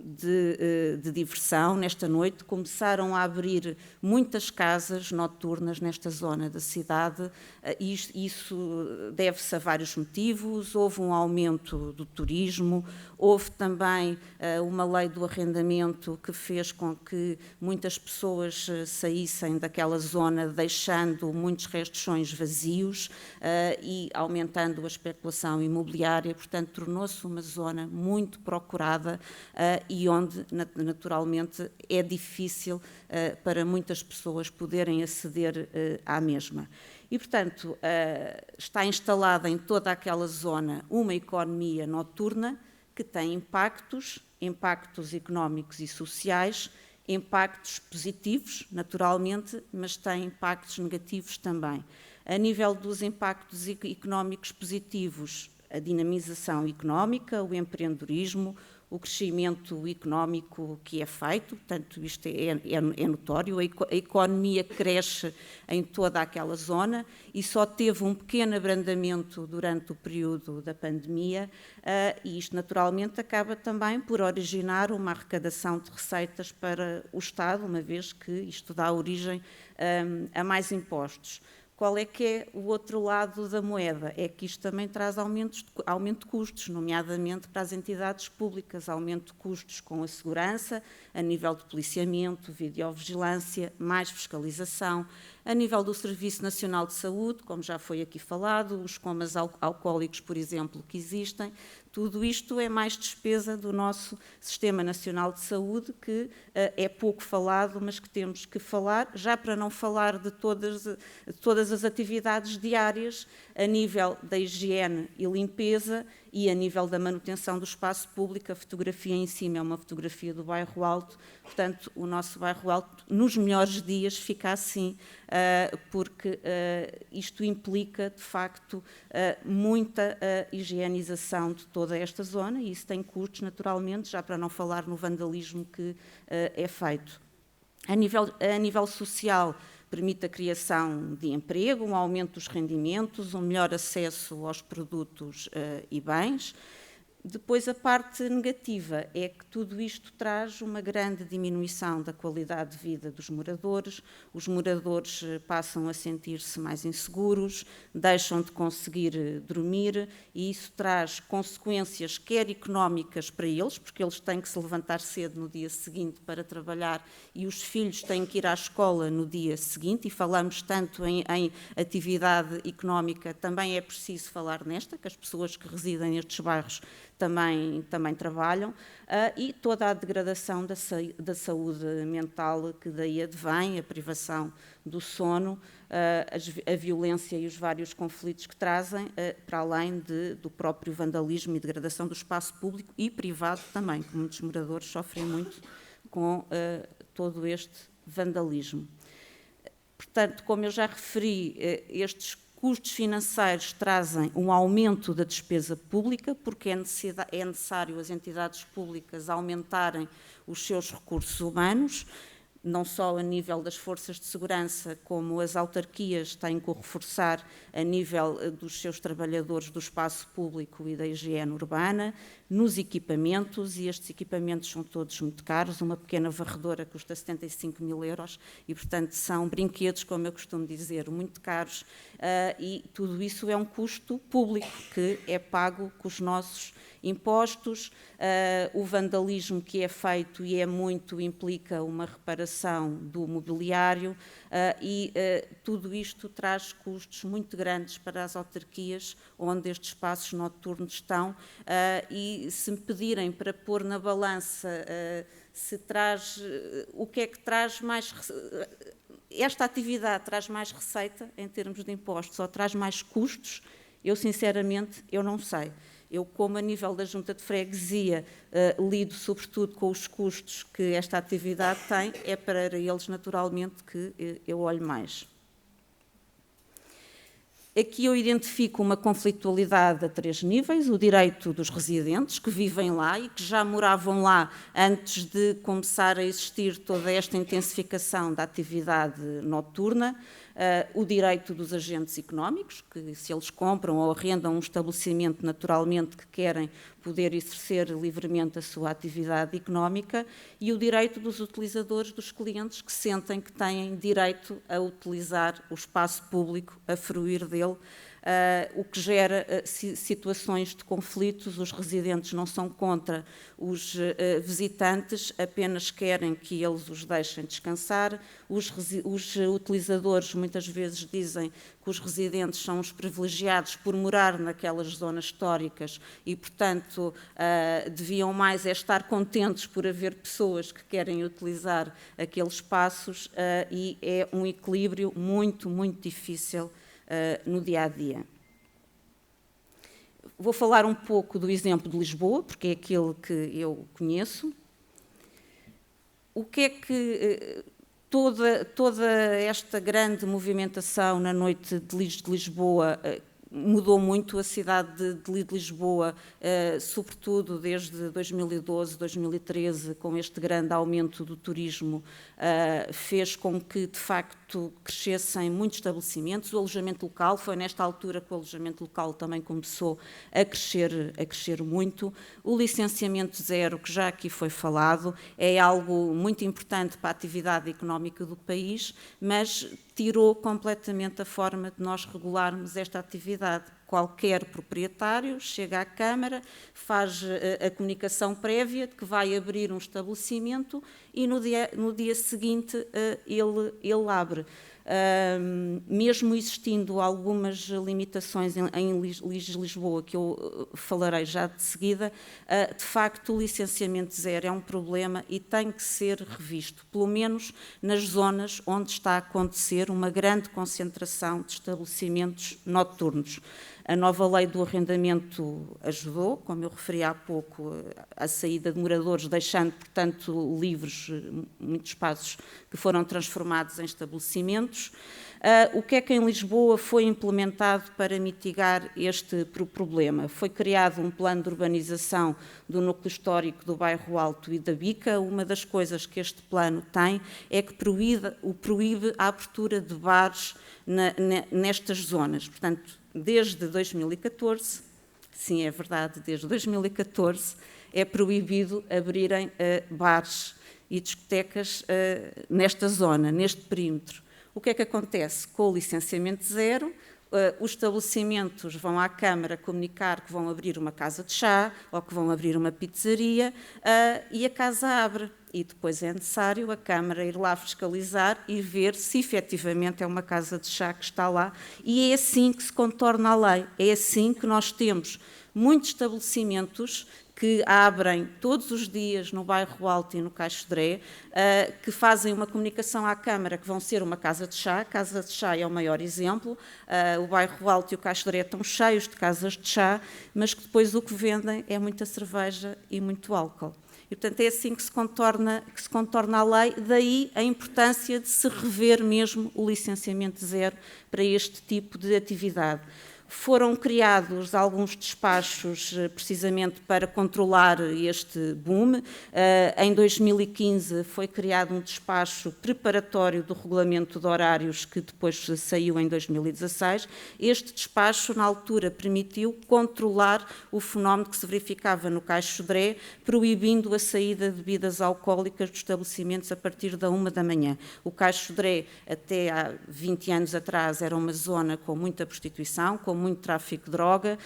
de diversão nesta noite. Começaram a abrir muitas casas noturnas nesta zona da cidade. Isso deve-se a vários motivos. Houve um aumento do turismo, houve também uma lei do arrendamento que fez com que muitas pessoas saíssem daquela zona, deixando muitos restões vazios e aumentando a especulação imobiliária, portanto, tornou-se uma zona muito procurada e onde, naturalmente, é difícil para muitas pessoas poderem aceder à mesma. E, portanto, está instalada em toda aquela zona uma economia noturna que tem impactos económicos e sociais, impactos positivos, naturalmente, mas tem impactos negativos também. A nível dos impactos económicos positivos, a dinamização económica, o empreendedorismo, o crescimento económico que é feito, portanto, isto é notório, a economia cresce em toda aquela zona e só teve um pequeno abrandamento durante o período da pandemia e isto, naturalmente, acaba também por originar uma arrecadação de receitas para o Estado, uma vez que isto dá origem a mais impostos. Qual é que é o outro lado da moeda? É que isto também traz aumento de custos, nomeadamente para as entidades públicas, aumento de custos com a segurança, a nível de policiamento, videovigilância, mais fiscalização, a nível do Serviço Nacional de Saúde, como já foi aqui falado, os comas alcoólicos, por exemplo, que existem. Tudo isto é mais despesa do nosso Sistema Nacional de Saúde, que é pouco falado, mas que temos que falar, já para não falar de todas as atividades diárias, a nível da higiene e limpeza e a nível da manutenção do espaço público. A fotografia em cima é uma fotografia do Bairro Alto, portanto, o nosso Bairro Alto, nos melhores dias, fica assim, porque isto implica, de facto, muita higienização de toda esta zona e isso tem custos, naturalmente, já para não falar no vandalismo que é feito. A nível social, permite a criação de emprego, um aumento dos rendimentos, um melhor acesso aos produtos e bens. Depois, a parte negativa é que tudo isto traz uma grande diminuição da qualidade de vida dos moradores, os moradores passam a sentir-se mais inseguros, deixam de conseguir dormir e isso traz consequências quer económicas para eles, porque eles têm que se levantar cedo no dia seguinte para trabalhar e os filhos têm que ir à escola no dia seguinte, e falamos tanto em atividade económica, também é preciso falar nesta, que as pessoas que residem nestes bairros também trabalham, e toda a degradação da saúde mental que daí advém, a privação do sono, a violência e os vários conflitos que trazem, para além do próprio vandalismo e degradação do espaço público e privado também, que muitos moradores sofrem muito com todo este vandalismo. Portanto, como eu já referi, estes custos financeiros trazem um aumento da despesa pública, porque é necessário as entidades públicas aumentarem os seus recursos humanos, não só a nível das forças de segurança, como as autarquias têm que o reforçar a nível dos seus trabalhadores do espaço público e da higiene urbana, nos equipamentos, e estes equipamentos são todos muito caros, uma pequena varredora custa 75 mil euros e, portanto, são brinquedos, como eu costumo dizer, muito caros, e tudo isso é um custo público que é pago com os nossos impostos. O vandalismo que é feito, e é muito, implica uma reparação do mobiliário, e tudo isto traz custos muito grandes para as autarquias onde estes espaços noturnos estão, e se me pedirem para pôr na balança se traz, o que é que traz mais, esta atividade traz mais receita em termos de impostos ou traz mais custos, eu sinceramente eu não sei. Eu, como a nível da Junta de Freguesia, lido sobretudo com os custos que esta atividade tem, é para eles naturalmente que eu olho mais. Aqui eu identifico uma conflitualidade a 3 níveis: o direito dos residentes que vivem lá e que já moravam lá antes de começar a existir toda esta intensificação da atividade noturna, o direito dos agentes económicos, que se eles compram ou arrendam um estabelecimento, naturalmente que querem poder exercer livremente a sua atividade económica, e o direito dos utilizadores, dos clientes, que sentem que têm direito a utilizar o espaço público, a fruir dele, o que gera situações de conflitos. Os residentes não são contra os visitantes, apenas querem que eles os deixem descansar. Os utilizadores muitas vezes dizem que os residentes são os privilegiados por morar naquelas zonas históricas e, portanto, deviam mais estar contentes por haver pessoas que querem utilizar aqueles espaços, e é um equilíbrio muito, muito difícil no dia-a-dia. Vou falar um pouco do exemplo de Lisboa, porque é aquele que eu conheço. O que é que toda esta grande movimentação na noite de Lisboa mudou muito a cidade de Lisboa, sobretudo desde 2012, 2013, com este grande aumento do turismo, fez com que, de facto, crescessem muitos estabelecimentos. O alojamento local, foi nesta altura que o alojamento local também começou a crescer muito. O licenciamento zero, que já aqui foi falado, é algo muito importante para a atividade económica do país, mas tirou completamente a forma de nós regularmos esta atividade. Qualquer proprietário chega à Câmara, faz a comunicação prévia de que vai abrir um estabelecimento e no dia seguinte ele abre. Mesmo existindo algumas limitações em Lisboa, que eu falarei já de seguida, de facto o licenciamento zero é um problema e tem que ser revisto, pelo menos nas zonas onde está a acontecer uma grande concentração de estabelecimentos noturnos. A nova lei do arrendamento ajudou, como eu referi há pouco, a saída de moradores, deixando, portanto, livres muitos espaços que foram transformados em estabelecimentos. O que é que em Lisboa foi implementado para mitigar este problema? Foi criado um plano de urbanização do núcleo histórico do Bairro Alto e da Bica. Uma das coisas que este plano tem é que proíbe a abertura de bares nestas zonas. Portanto, desde 2014, sim, é verdade, desde 2014, é proibido abrirem bares e discotecas nesta zona, neste perímetro. O que é que acontece? Com o licenciamento zero, os estabelecimentos vão à Câmara comunicar que vão abrir uma casa de chá ou que vão abrir uma pizzaria, e a casa abre. E depois é necessário a Câmara ir lá fiscalizar e ver se efetivamente é uma casa de chá que está lá. E é assim que se contorna a lei. É assim que nós temos muitos estabelecimentos que abrem todos os dias no Bairro Alto e no Caixo Sodré, que fazem uma comunicação à Câmara, que vão ser uma casa de chá. A casa de chá é o maior exemplo. O Bairro Alto e o Caixo Sodré estão cheios de casas de chá, mas que depois o que vendem é muita cerveja e muito álcool. E, portanto, é assim que se contorna a lei, daí a importância de se rever mesmo o licenciamento zero para este tipo de atividade. Foram criados alguns despachos precisamente para controlar este boom. Em 2015 foi criado um despacho preparatório do regulamento de horários que depois saiu em 2016. Este despacho, na altura, permitiu controlar o fenómeno que se verificava no Caixo Sodré, proibindo a saída de bebidas alcoólicas dos estabelecimentos a partir da 1 da manhã. O Caixo Sodré, até há 20 anos atrás, era uma zona com muita prostituição, com muito tráfico de droga.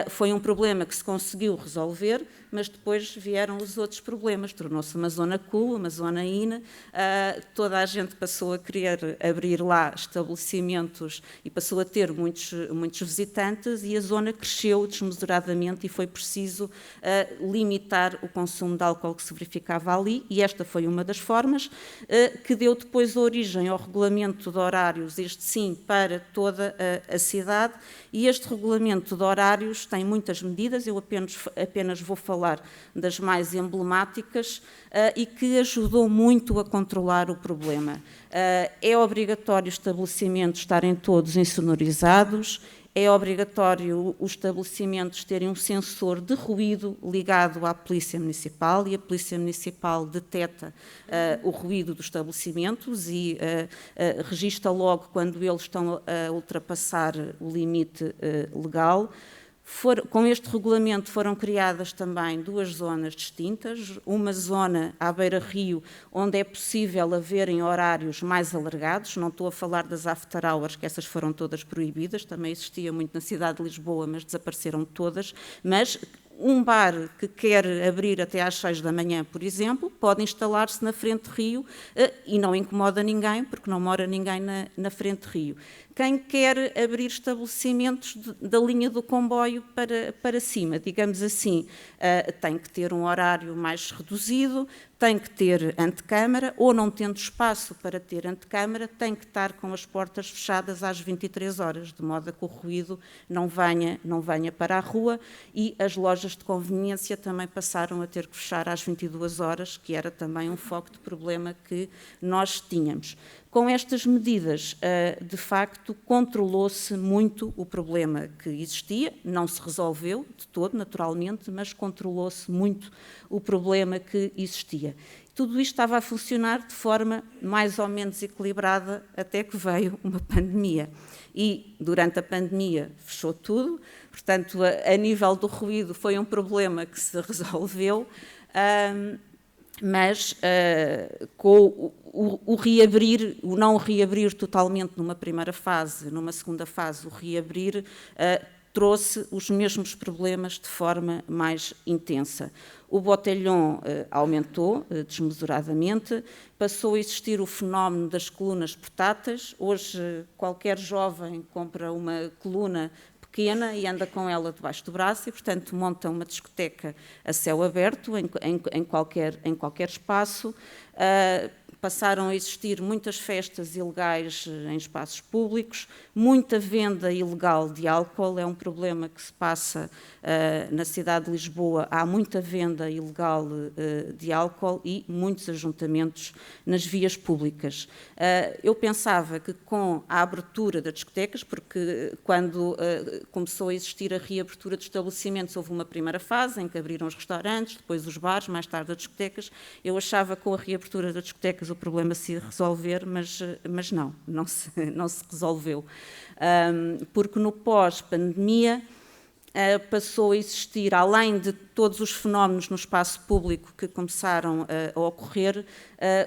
Foi um problema que se conseguiu resolver, mas depois vieram os outros problemas. Tornou-se uma zona cool, uma zona in. Toda a gente passou a querer abrir lá estabelecimentos e passou a ter muitos visitantes, e a zona cresceu desmesuradamente e foi preciso limitar o consumo de álcool que se verificava ali, e esta foi uma das formas que deu depois origem ao regulamento de horários, este sim, para toda a cidade. E este regulamento de horários tem muitas medidas, eu apenas vou falar das mais emblemáticas e que ajudou muito a controlar o problema. É obrigatório os estabelecimentos estarem todos insonorizados, é obrigatório os estabelecimentos terem um sensor de ruído ligado à Polícia Municipal, e a Polícia Municipal detecta o ruído dos estabelecimentos e registra logo quando eles estão a ultrapassar o limite legal. Com este regulamento foram criadas também duas zonas distintas, uma zona à beira-rio, onde é possível haverem horários mais alargados. Não estou a falar das after hours, que essas foram todas proibidas, também existia muito na cidade de Lisboa, mas desapareceram todas. Mas um bar que quer abrir até às 6 da manhã, por exemplo, pode instalar-se na Frente Rio e não incomoda ninguém, porque não mora ninguém na Frente Rio. Quem quer abrir estabelecimentos da linha do comboio para cima, digamos assim, tem que ter um horário mais reduzido, tem que ter antecâmara, ou não tendo espaço para ter antecâmara, tem que estar com as portas fechadas às 23 horas, de modo a que o ruído não venha para a rua, e as lojas de conveniência também passaram a ter que fechar às 22 horas, que era também um foco de problema que nós tínhamos. Com estas medidas, de facto, controlou-se muito o problema que existia, não se resolveu de todo, naturalmente, mas controlou-se muito o problema que existia. Tudo isto estava a funcionar de forma mais ou menos equilibrada até que veio uma pandemia. E, durante a pandemia, fechou tudo. Portanto, a nível do ruído foi um problema que se resolveu, mas com o não reabrir totalmente numa primeira fase, numa segunda fase, o reabrir trouxe os mesmos problemas de forma mais intensa. O botelhão aumentou desmesuradamente, passou a existir o fenómeno das colunas portáteis. Hoje, qualquer jovem compra uma coluna pequena e anda com ela debaixo do braço e, portanto, monta uma discoteca a céu aberto em qualquer espaço. Passaram a existir muitas festas ilegais em espaços públicos, muita venda ilegal de álcool. É um problema que se passa na cidade de Lisboa. Há muita venda ilegal de álcool e muitos ajuntamentos nas vias públicas. Eu pensava que com a abertura das discotecas, porque quando começou a existir a reabertura de estabelecimentos, houve uma primeira fase em que abriram os restaurantes, depois os bares, mais tarde as discotecas. Eu achava que com a reabertura das discotecas o problema se ia resolver, mas não se resolveu. Porque no pós-pandemia passou a existir, além de todos os fenómenos no espaço público que começaram a ocorrer,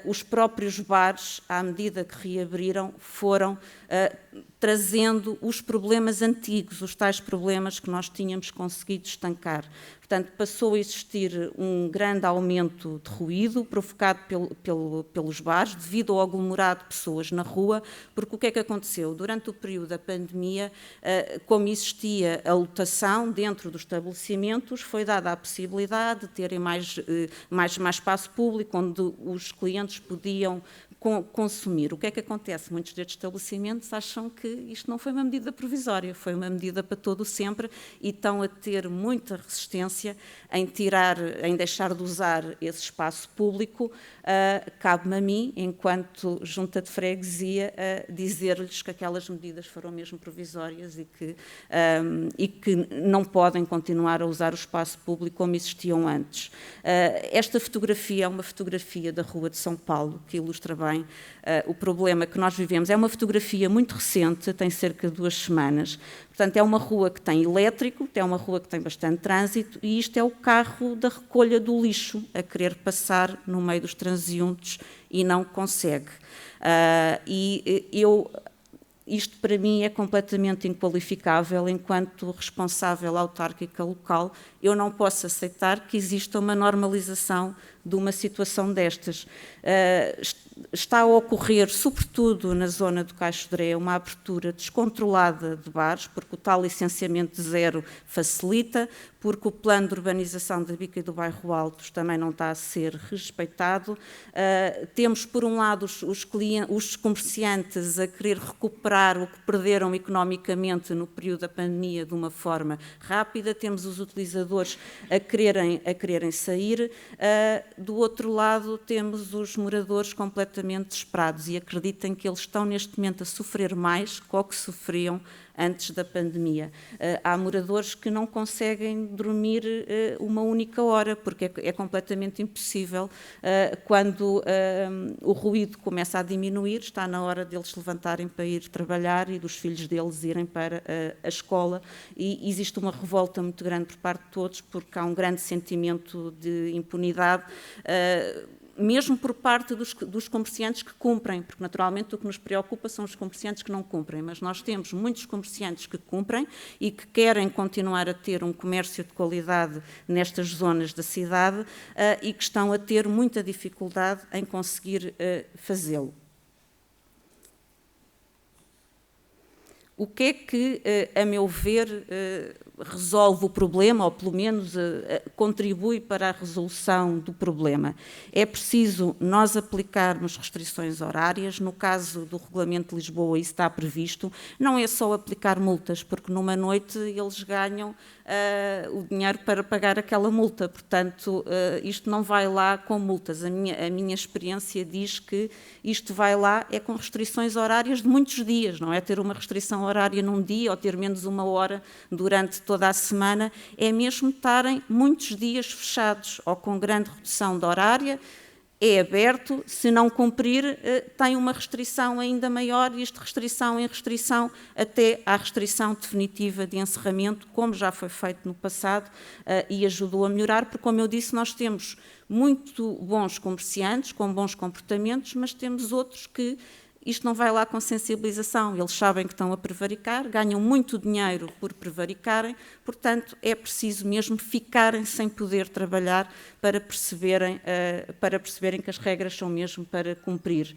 os próprios bares, à medida que reabriram, foram trazendo os problemas antigos, os tais problemas que nós tínhamos conseguido estancar. Portanto, passou a existir um grande aumento de ruído provocado pelos bares, devido ao aglomerado de pessoas na rua, porque o que é que aconteceu? Durante o período da pandemia, como existia a lotação dentro dos estabelecimentos, foi dada à possibilidade de terem mais espaço público, onde os clientes podiam consumir. O que é que acontece? Muitos destes estabelecimentos acham que isto não foi uma medida provisória, foi uma medida para todo o sempre e estão a ter muita resistência em deixar de usar esse espaço público. Cabe-me a mim, enquanto junta de freguesia, dizer-lhes que aquelas medidas foram mesmo provisórias e que não podem continuar a usar o espaço público como existiam antes. Esta fotografia é uma fotografia da Rua de São Paulo, que ilustra bem o problema que nós vivemos. É uma fotografia muito recente, tem cerca de 2 semanas. Portanto, é uma rua que tem elétrico, é uma rua que tem bastante trânsito e isto é o carro da recolha do lixo a querer passar no meio dos transeuntes e não consegue. Isto para mim é completamente inqualificável enquanto responsável autárquica local. Eu não posso aceitar que exista uma normalização de uma situação destas. Está a ocorrer, sobretudo na zona do Caixo de Dré, uma abertura descontrolada de bares, porque o tal licenciamento zero facilita, porque o plano de urbanização da Bica e do Bairro Altos também não está a ser respeitado. Temos, por um lado, os comerciantes a querer recuperar o que perderam economicamente no período da pandemia de uma forma rápida, temos os utilizadores a quererem sair. Do outro lado, temos os moradores completamente desesperados e acreditem que eles estão neste momento a sofrer mais do que sofriam antes da pandemia. Há moradores que não conseguem dormir uma única hora, porque é completamente impossível. Quando o ruído começa a diminuir, está na hora deles se levantarem para ir trabalhar e dos filhos deles irem para a escola. E existe uma revolta muito grande por parte de todos, porque há um grande sentimento de impunidade, mesmo por parte dos comerciantes que cumprem, porque naturalmente o que nos preocupa são os comerciantes que não cumprem, mas nós temos muitos comerciantes que cumprem e que querem continuar a ter um comércio de qualidade nestas zonas da cidade e que estão a ter muita dificuldade em conseguir fazê-lo. O que é que, a meu ver, resolve o problema, ou pelo menos contribui para a resolução do problema? É preciso nós aplicarmos restrições horárias. No caso do Regulamento de Lisboa, isso está previsto. Não é só aplicar multas, porque numa noite eles ganham o dinheiro para pagar aquela multa. Portanto, isto não vai lá com multas. A minha experiência diz que isto vai lá com restrições horárias de muitos dias, não é ter uma restrição horária num dia ou ter menos uma hora durante toda a semana, é mesmo estarem muitos dias fechados ou com grande redução de horária. É aberto, se não cumprir, tem uma restrição ainda maior, e de restrição em restrição, até à restrição definitiva de encerramento, como já foi feito no passado e ajudou a melhorar, porque, como eu disse, nós temos muito bons comerciantes, com bons comportamentos, mas temos outros que isto não vai lá com sensibilização, eles sabem que estão a prevaricar, ganham muito dinheiro por prevaricarem, portanto é preciso mesmo ficarem sem poder trabalhar para perceberem que as regras são mesmo para cumprir.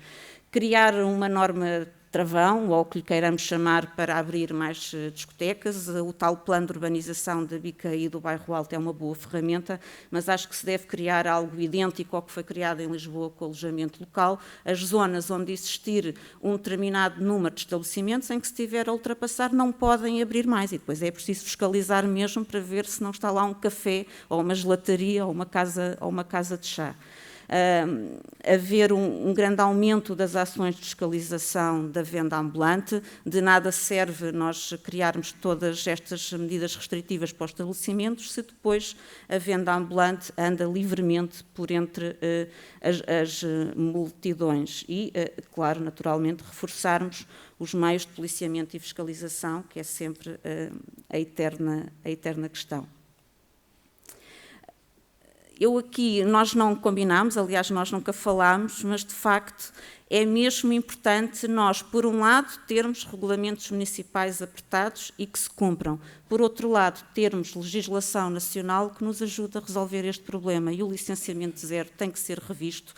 Criar uma norma travão, ou o que lhe queiramos chamar, para abrir mais discotecas. O tal plano de urbanização da Bica e do Bairro Alto é uma boa ferramenta, mas acho que se deve criar algo idêntico ao que foi criado em Lisboa com o alojamento local. As zonas onde existir um determinado número de estabelecimentos, em que se estiver a ultrapassar, não podem abrir mais. E depois é preciso fiscalizar mesmo para ver se não está lá um café, ou uma gelataria, ou uma casa de chá. Haver um grande aumento das ações de fiscalização da venda ambulante. De nada serve nós criarmos todas estas medidas restritivas para os estabelecimentos se depois a venda ambulante anda livremente por entre as multidões. E, claro, naturalmente, reforçarmos os meios de policiamento e fiscalização, que é sempre a eterna questão. Nós não combinámos, aliás, nós nunca falámos, mas de facto é mesmo importante nós, por um lado, termos regulamentos municipais apertados e que se cumpram. Por outro lado, termos legislação nacional que nos ajude a resolver este problema, e o licenciamento zero tem que ser revisto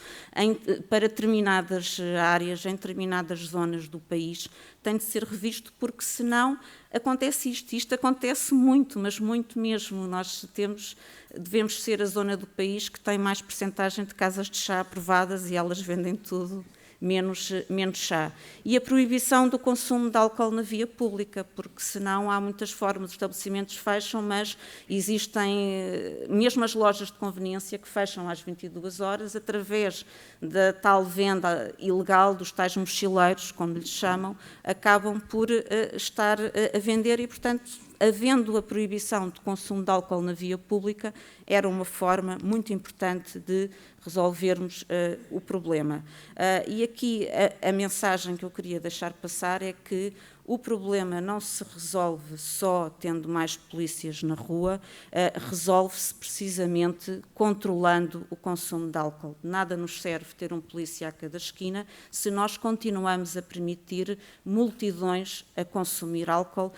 para determinadas áreas, em determinadas zonas do país, tem de ser revisto, porque senão acontece isto. Isto acontece muito, mas muito mesmo. Nós temos devemos ser a zona do país que tem mais percentagem de casas de chá aprovadas e elas vendem tudo menos chá. E a proibição do consumo de álcool na via pública, porque senão há muitas formas, os estabelecimentos fecham, mas existem mesmo as lojas de conveniência que fecham às 22 horas através da tal venda ilegal dos tais mochileiros, como lhes chamam, acabam por estar a vender e, portanto, havendo a proibição de consumo de álcool na via pública, era uma forma muito importante de resolvermos o problema. E aqui a mensagem que eu queria deixar passar é que o problema não se resolve só tendo mais polícias na rua, resolve-se precisamente controlando o consumo de álcool. Nada nos serve ter um polícia a cada esquina se nós continuamos a permitir multidões a consumir álcool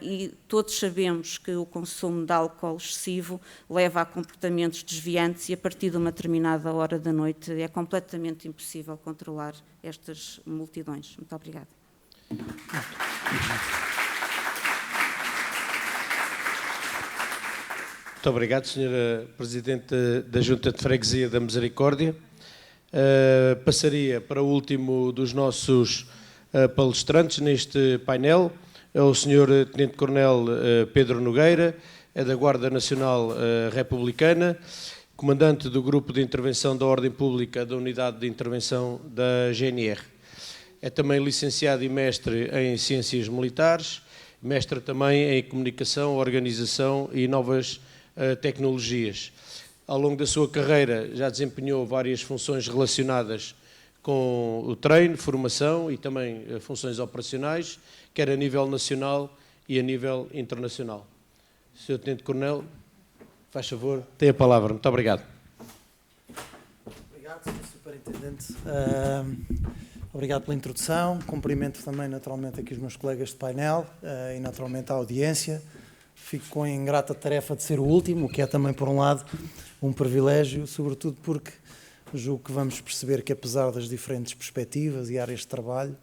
e todos sabemos que o consumo de álcool excessivo leva a comportamentos desviantes e a partir de uma determinada hora da noite é completamente impossível controlar estas multidões. Muito obrigada. Muito obrigado, Sra. Presidente da Junta de Freguesia da Misericórdia. Passaria para o último dos nossos palestrantes neste painel, é o Sr. Tenente-Coronel Pedro Nogueira, é da Guarda Nacional Republicana, comandante do Grupo de Intervenção da Ordem Pública da Unidade de Intervenção da GNR. É também licenciado e mestre em Ciências Militares, mestre também em Comunicação, Organização e Novas Tecnologias. Ao longo da sua carreira já desempenhou várias funções relacionadas com o treino, formação e também funções operacionais, quer a nível nacional e a nível internacional. Sr. Tenente-Coronel, faz favor, tem a palavra. Muito obrigado. Obrigado, Sr. Superintendente. Obrigado pela introdução. Cumprimento também, naturalmente, aqui os meus colegas de painel e, naturalmente, a audiência. Fico com a ingrata tarefa de ser o último, o que é também, por um lado, um privilégio, sobretudo porque julgo que vamos perceber que, apesar das diferentes perspectivas e áreas de trabalho,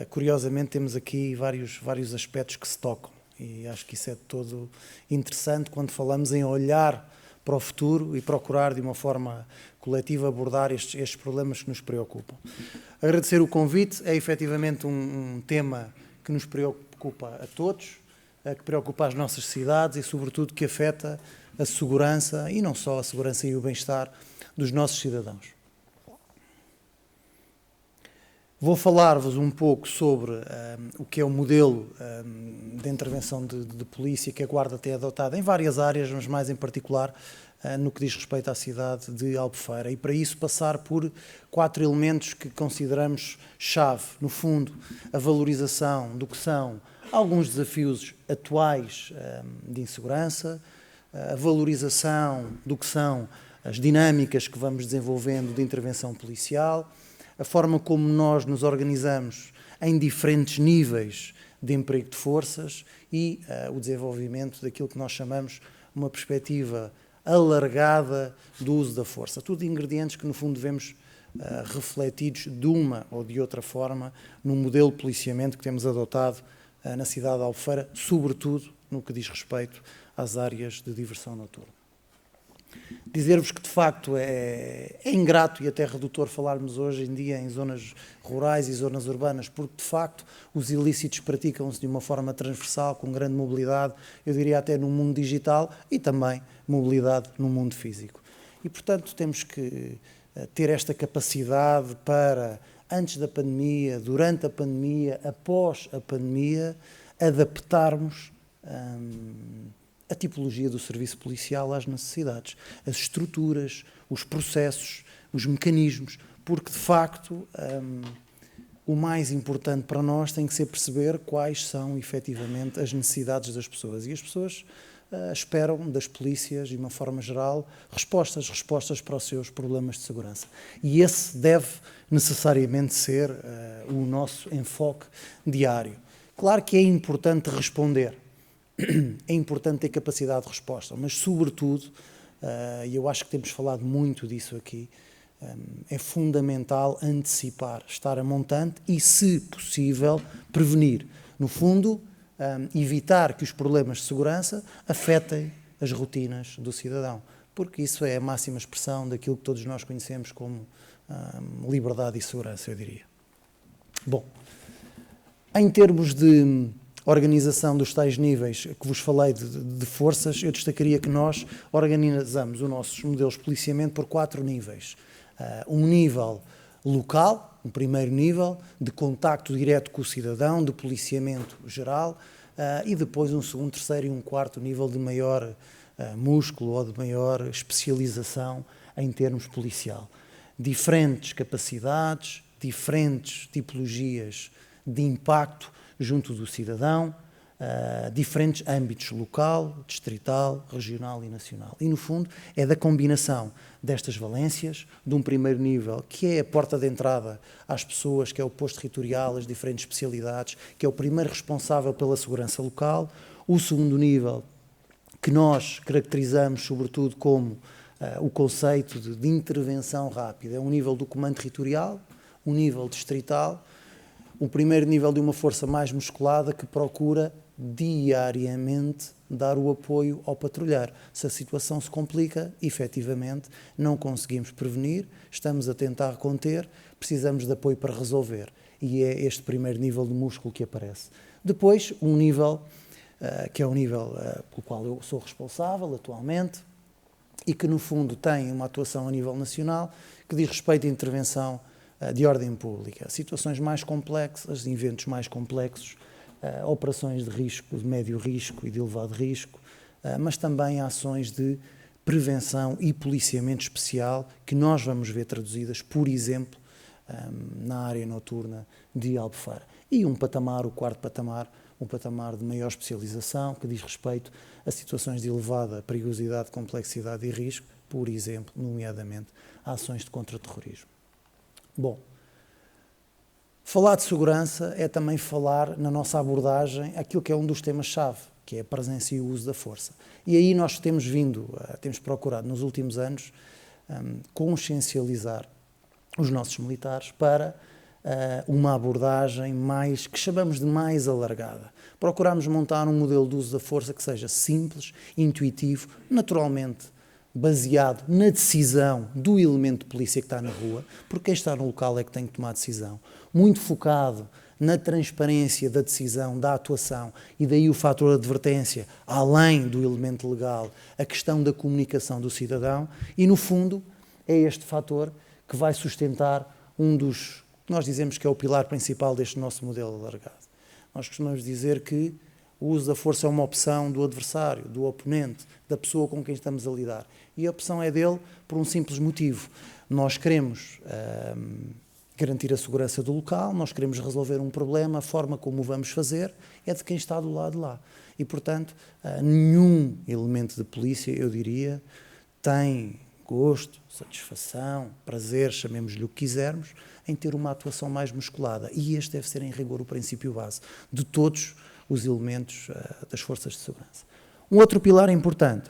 curiosamente temos aqui vários aspectos que se tocam. E acho que isso é de todo interessante quando falamos em olhar para o futuro e procurar, de uma forma coletiva, abordar estes problemas que nos preocupam. Agradecer o convite, é efetivamente um tema que nos preocupa a todos, que preocupa as nossas cidades e, sobretudo, que afeta a segurança, e não só a segurança e o bem-estar dos nossos cidadãos. Vou falar-vos um pouco sobre o que é o modelo de intervenção de polícia que a Guarda tem adotado em várias áreas, mas mais em particular no que diz respeito à cidade de Albufeira. E para isso passar por 4 elementos que consideramos chave. No fundo, a valorização do que são alguns desafios atuais de insegurança, a valorização do que são as dinâmicas que vamos desenvolvendo de intervenção policial, a forma como nós nos organizamos em diferentes níveis de emprego de forças e o desenvolvimento daquilo que nós chamamos uma perspectiva alargada do uso da força. Tudo ingredientes que, no fundo, vemos refletidos de uma ou de outra forma no modelo de policiamento que temos adotado na cidade de Albufeira, sobretudo no que diz respeito às áreas de diversão noturna. Dizer-vos que, de facto, é ingrato e até redutor falarmos hoje em dia em zonas rurais e zonas urbanas, porque, de facto, os ilícitos praticam-se de uma forma transversal, com grande mobilidade, eu diria até no mundo digital e também mobilidade no mundo físico. E, portanto, temos que ter esta capacidade para, antes da pandemia, durante a pandemia, após a pandemia, adaptarmos a tipologia do serviço policial às necessidades, as estruturas, os processos, os mecanismos, porque, de facto, o mais importante para nós tem que ser perceber quais são, efetivamente, as necessidades das pessoas. E as pessoas esperam das polícias, de uma forma geral, respostas para os seus problemas de segurança. E esse deve necessariamente ser o nosso enfoque diário. Claro que é importante responder, é importante ter capacidade de resposta, mas, sobretudo, e eu acho que temos falado muito disso aqui, é fundamental antecipar, estar a montante e, se possível, prevenir. No fundo, evitar que os problemas de segurança afetem as rotinas do cidadão, porque isso é a máxima expressão daquilo que todos nós conhecemos como liberdade e segurança, eu diria. Bom, em termos de organização dos tais níveis que vos falei de forças, eu destacaria que nós organizamos os nossos modelos de policiamento por 4 níveis. Um nível local, um primeiro nível de contacto direto com o cidadão, de policiamento geral, e depois um segundo, terceiro e um quarto nível de maior músculo ou de maior especialização em termos policial. Diferentes capacidades, diferentes tipologias de impacto junto do cidadão, diferentes âmbitos local, distrital, regional e nacional. E, no fundo, é da combinação destas valências, de um primeiro nível, que é a porta de entrada às pessoas, que é o posto territorial, as diferentes especialidades, que é o primeiro responsável pela segurança local, o segundo nível, que nós caracterizamos sobretudo como o conceito de intervenção rápida, é um nível do comando territorial, um nível distrital, o primeiro nível de uma força mais musculada que procura diariamente dar o apoio ao patrulheiro. Se a situação se complica, efetivamente, não conseguimos prevenir, estamos a tentar conter, precisamos de apoio para resolver. E é este primeiro nível de músculo que aparece. Depois, um nível, que é o nível pelo qual eu sou responsável atualmente, e que, no fundo, tem uma atuação a nível nacional, que diz respeito à intervenção de ordem pública. Situações mais complexas, eventos mais complexos, operações de risco, de médio risco e de elevado risco, mas também ações de prevenção e policiamento especial que nós vamos ver traduzidas, por exemplo, na área noturna de Albufeira. E um patamar, o quarto patamar, um patamar de maior especialização que diz respeito a situações de elevada perigosidade, complexidade e risco, por exemplo, nomeadamente, ações de contra-terrorismo. Bom, falar de segurança é também falar, na nossa abordagem, aquilo que é um dos temas-chave, que é a presença e o uso da força. E aí nós temos procurado nos últimos anos consciencializar os nossos militares para uma abordagem que chamamos de mais alargada. Procuramos montar um modelo de uso da força que seja simples, intuitivo, naturalmente baseado na decisão do elemento de polícia que está na rua, porque quem está no local é que tem que tomar decisão, muito focado na transparência da decisão, da atuação, e daí o fator de advertência, além do elemento legal, a questão da comunicação do cidadão, e no fundo é este fator que vai sustentar um dos, nós dizemos que é o pilar principal deste nosso modelo alargado. Nós costumamos dizer que o uso da força é uma opção do adversário, do oponente, da pessoa com quem estamos a lidar. E a opção é dele por um simples motivo. Nós queremos garantir a segurança do local, nós queremos resolver um problema, a forma como o vamos fazer é de quem está do lado de lá. E, portanto, nenhum elemento de polícia, eu diria, tem gosto, satisfação, prazer, chamemos-lhe o que quisermos, em ter uma atuação mais musculada. E este deve ser, em rigor, o princípio base de todos os elementos das forças de segurança. Um outro pilar importante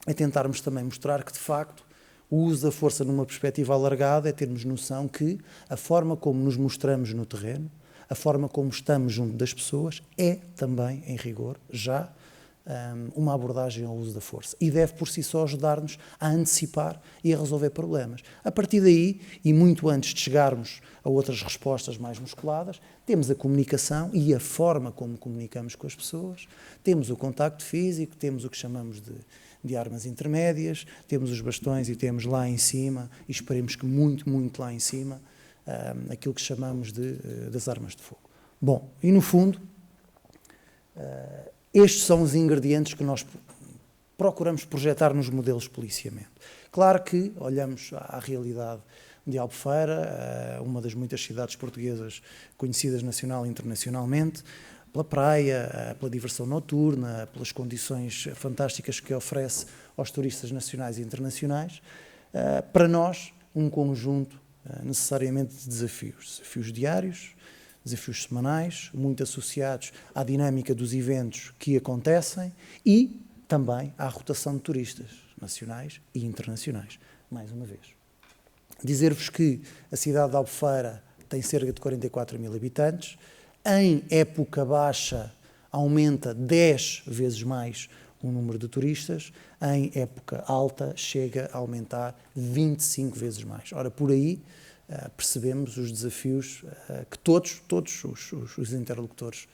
é tentarmos também mostrar que, de facto, o uso da força numa perspectiva alargada é termos noção que a forma como nos mostramos no terreno, a forma como estamos junto das pessoas, é também, em rigor, já uma abordagem ao uso da força. E deve, por si só, ajudar-nos a antecipar e a resolver problemas. A partir daí, e muito antes de chegarmos a outras respostas mais musculadas, temos a comunicação e a forma como comunicamos com as pessoas, temos o contacto físico, temos o que chamamos de armas intermédias, temos os bastões e temos lá em cima, e esperemos que muito lá em cima, aquilo que chamamos das armas de fogo. Bom, e no fundo, estes são os ingredientes que nós procuramos projetar nos modelos de policiamento. Claro que olhamos à realidade de Albufeira, uma das muitas cidades portuguesas conhecidas nacional e internacionalmente, pela praia, pela diversão noturna, pelas condições fantásticas que oferece aos turistas nacionais e internacionais. Para nós, um conjunto necessariamente de desafios diários, desafios semanais, muito associados à dinâmica dos eventos que acontecem e também à rotação de turistas nacionais e internacionais, mais uma vez. Dizer-vos que a cidade de Albufeira tem cerca de 44 mil habitantes, em época baixa aumenta 10 vezes mais o número de turistas, em época alta chega a aumentar 25 vezes mais. Ora, por aí percebemos os desafios que todos os interlocutores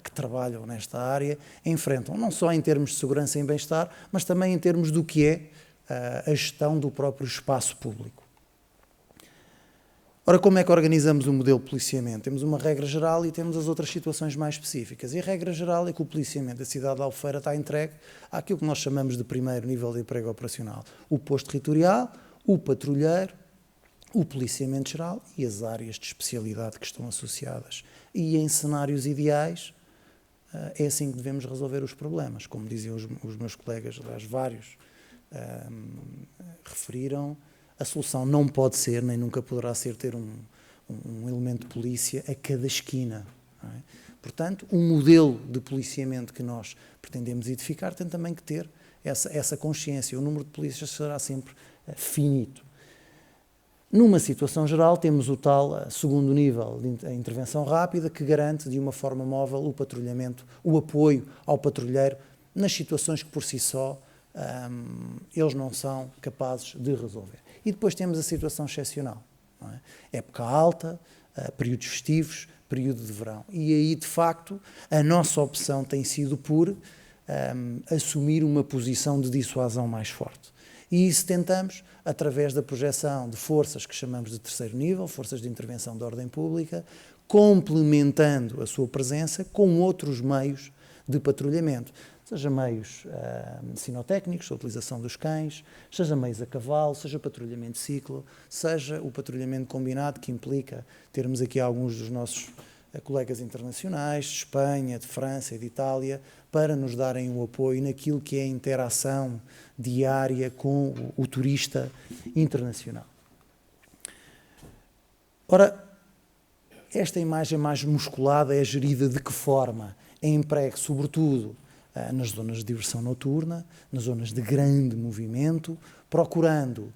que trabalham nesta área enfrentam, não só em termos de segurança e bem-estar, mas também em termos do que é a gestão do próprio espaço público. Ora, como é que organizamos o modelo de policiamento? Temos uma regra geral e temos as outras situações mais específicas. E a regra geral é que o policiamento da cidade de Albufeira está entregue àquilo que nós chamamos de primeiro nível de emprego operacional. O posto territorial, o patrulheiro, o policiamento geral e as áreas de especialidade que estão associadas. E em cenários ideais, é assim que devemos resolver os problemas. Como diziam os meus colegas, aliás, vários referiram, a solução não pode ser, nem nunca poderá ser, ter um elemento de polícia a cada esquina. Não é? Portanto, o modelo de policiamento que nós pretendemos edificar tem também que ter essa consciência. O número de polícias será sempre finito. Numa situação geral, temos o tal segundo nível de intervenção rápida que garante de uma forma móvel o patrulhamento, o apoio ao patrulheiro nas situações que por si só eles não são capazes de resolver. E depois temos a situação excepcional, não é? Época alta, períodos festivos, período de verão. E aí, de facto, a nossa opção tem sido por assumir uma posição de dissuasão mais forte. E isso tentamos através da projeção de forças que chamamos de terceiro nível, forças de intervenção de ordem pública, complementando a sua presença com outros meios de patrulhamento, seja meios sinotécnicos, a utilização dos cães, seja meios a cavalo, seja patrulhamento de ciclo, seja o patrulhamento combinado, que implica termos aqui alguns dos nossos colegas internacionais, de Espanha, de França e de Itália, para nos darem o apoio naquilo que é a interação diária com o turista internacional. Ora, esta imagem mais musculada é gerida de que forma? É emprego, sobretudo, nas zonas de diversão noturna, nas zonas de grande movimento, procurando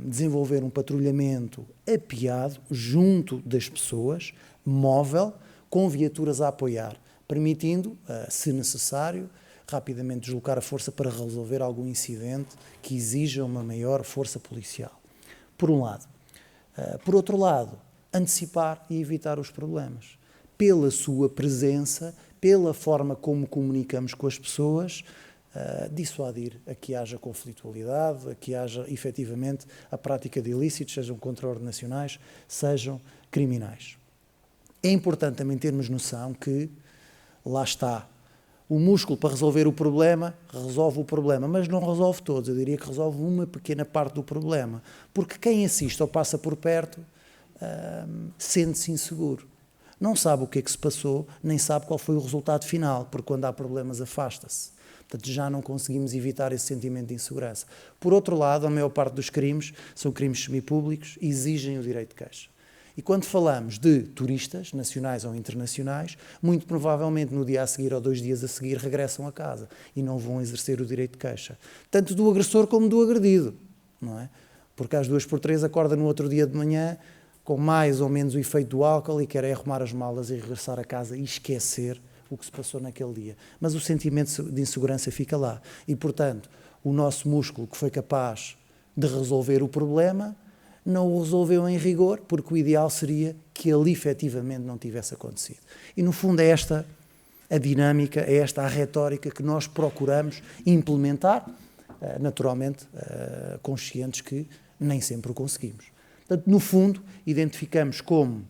desenvolver um patrulhamento apiado junto das pessoas, móvel, com viaturas a apoiar, permitindo, se necessário, rapidamente deslocar a força para resolver algum incidente que exija uma maior força policial. Por um lado. Por outro lado, antecipar e evitar os problemas. Pela sua presença, pela forma como comunicamos com as pessoas, dissuadir a que haja conflitualidade, a que haja efetivamente a prática de ilícitos, sejam contraordenacionais, sejam criminais. É importante também termos noção que, lá está, o músculo para resolver o problema, resolve o problema, mas não resolve todos, eu diria que resolve uma pequena parte do problema, porque quem assiste ou passa por perto sente-se inseguro. Não sabe o que é que se passou, nem sabe qual foi o resultado final, porque quando há problemas afasta-se. Portanto, já não conseguimos evitar esse sentimento de insegurança. Por outro lado, a maior parte dos crimes são crimes semipúblicos e exigem o direito de queixa. E quando falamos de turistas, nacionais ou internacionais, muito provavelmente no dia a seguir ou 2 dias a seguir regressam a casa e não vão exercer o direito de queixa. Tanto do agressor como do agredido, não é? Porque às 2x3 acorda no outro dia de manhã com mais ou menos o efeito do álcool e quer arrumar as malas e regressar a casa e esquecer o que se passou naquele dia. Mas o sentimento de insegurança fica lá. E, portanto, o nosso músculo que foi capaz de resolver o problema não o resolveu em rigor, porque o ideal seria que ele efetivamente não tivesse acontecido. E, no fundo, é esta a dinâmica, é esta a retórica que nós procuramos implementar, naturalmente, conscientes que nem sempre o conseguimos. Portanto, no fundo, identificamos como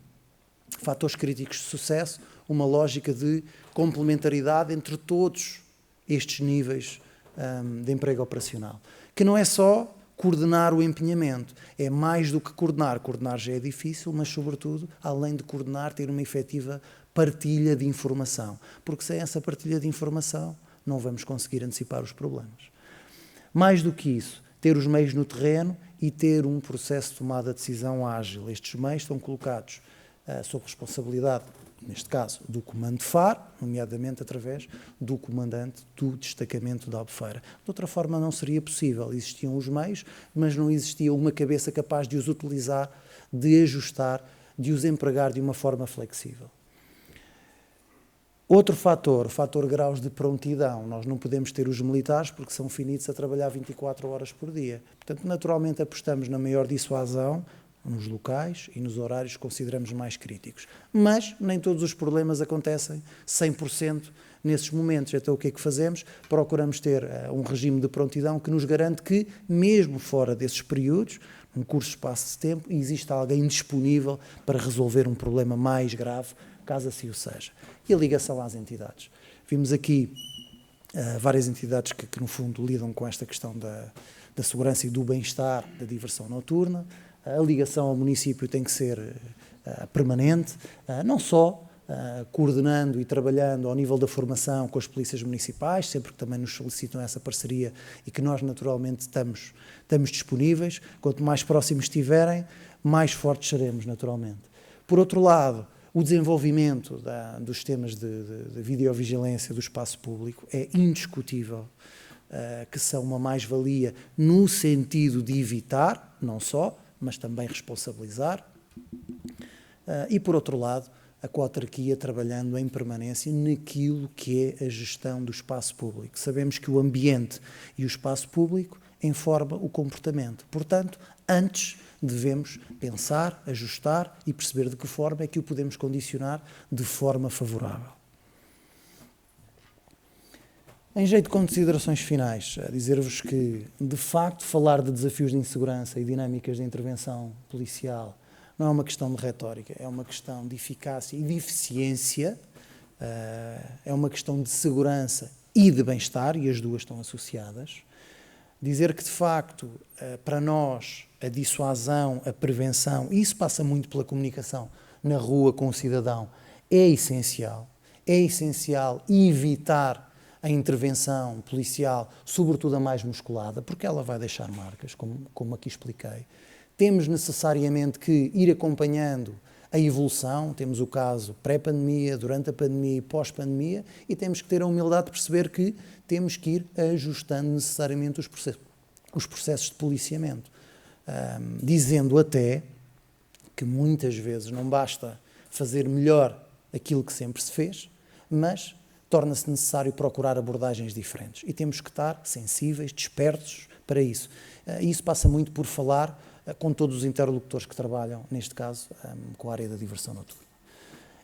fatores críticos de sucesso uma lógica de complementaridade entre todos estes níveis de emprego operacional, que não é só coordenar o empenhamento, é mais do que coordenar. Coordenar já é difícil, mas, sobretudo, além de coordenar, ter uma efetiva partilha de informação, porque sem essa partilha de informação não vamos conseguir antecipar os problemas. Mais do que isso, ter os meios no terreno e ter um processo de tomada de decisão ágil. Estes meios estão colocados sob responsabilidade, neste caso, do Comando de Faro, nomeadamente através do comandante do destacamento de Albufeira. De outra forma não seria possível. Existiam os meios, mas não existia uma cabeça capaz de os utilizar, de ajustar, de os empregar de uma forma flexível. Outro fator, o fator graus de prontidão. Nós não podemos ter os militares porque são finitos a trabalhar 24 horas por dia. Portanto, naturalmente apostamos na maior dissuasão nos locais e nos horários que consideramos mais críticos. Mas nem todos os problemas acontecem 100% nesses momentos. Então o que é que fazemos? Procuramos ter um regime de prontidão que nos garante que, mesmo fora desses períodos, num curto espaço de tempo, existe alguém disponível para resolver um problema mais grave, caso assim o seja. E a ligação às entidades. Vimos aqui várias entidades que, no fundo, lidam com esta questão da segurança e do bem-estar da diversão noturna. A ligação ao município tem que ser permanente, não só coordenando e trabalhando ao nível da formação com as polícias municipais, sempre que também nos solicitam essa parceria e que nós, naturalmente, estamos disponíveis. Quanto mais próximos estiverem, mais fortes seremos, naturalmente. Por outro lado, o desenvolvimento dos sistemas de videovigilância do espaço público é indiscutível que são uma mais-valia no sentido de evitar, não só, mas também responsabilizar. E, por outro lado, a coautarquia trabalhando em permanência naquilo que é a gestão do espaço público. Sabemos que o ambiente e o espaço público informa o comportamento. Portanto, antes devemos pensar, ajustar e perceber de que forma é que o podemos condicionar de forma favorável. Em jeito de considerações finais, a dizer-vos que, de facto, falar de desafios de insegurança e dinâmicas de intervenção policial não é uma questão de retórica, é uma questão de eficácia e de eficiência, é uma questão de segurança e de bem-estar, e as duas estão associadas. Dizer que, de facto, para nós, a dissuasão, a prevenção, e isso passa muito pela comunicação na rua com o cidadão, é essencial evitar a intervenção policial, sobretudo a mais musculada, porque ela vai deixar marcas, como aqui expliquei. Temos necessariamente que ir acompanhando a evolução, temos o caso pré-pandemia, durante a pandemia e pós-pandemia, e temos que ter a humildade de perceber que temos que ir ajustando necessariamente os processos de policiamento. Dizendo até que muitas vezes não basta fazer melhor aquilo que sempre se fez, mas torna-se necessário procurar abordagens diferentes. E temos que estar sensíveis, despertos para isso. E isso passa muito por falar com todos os interlocutores que trabalham, neste caso, com a área da diversão noturna.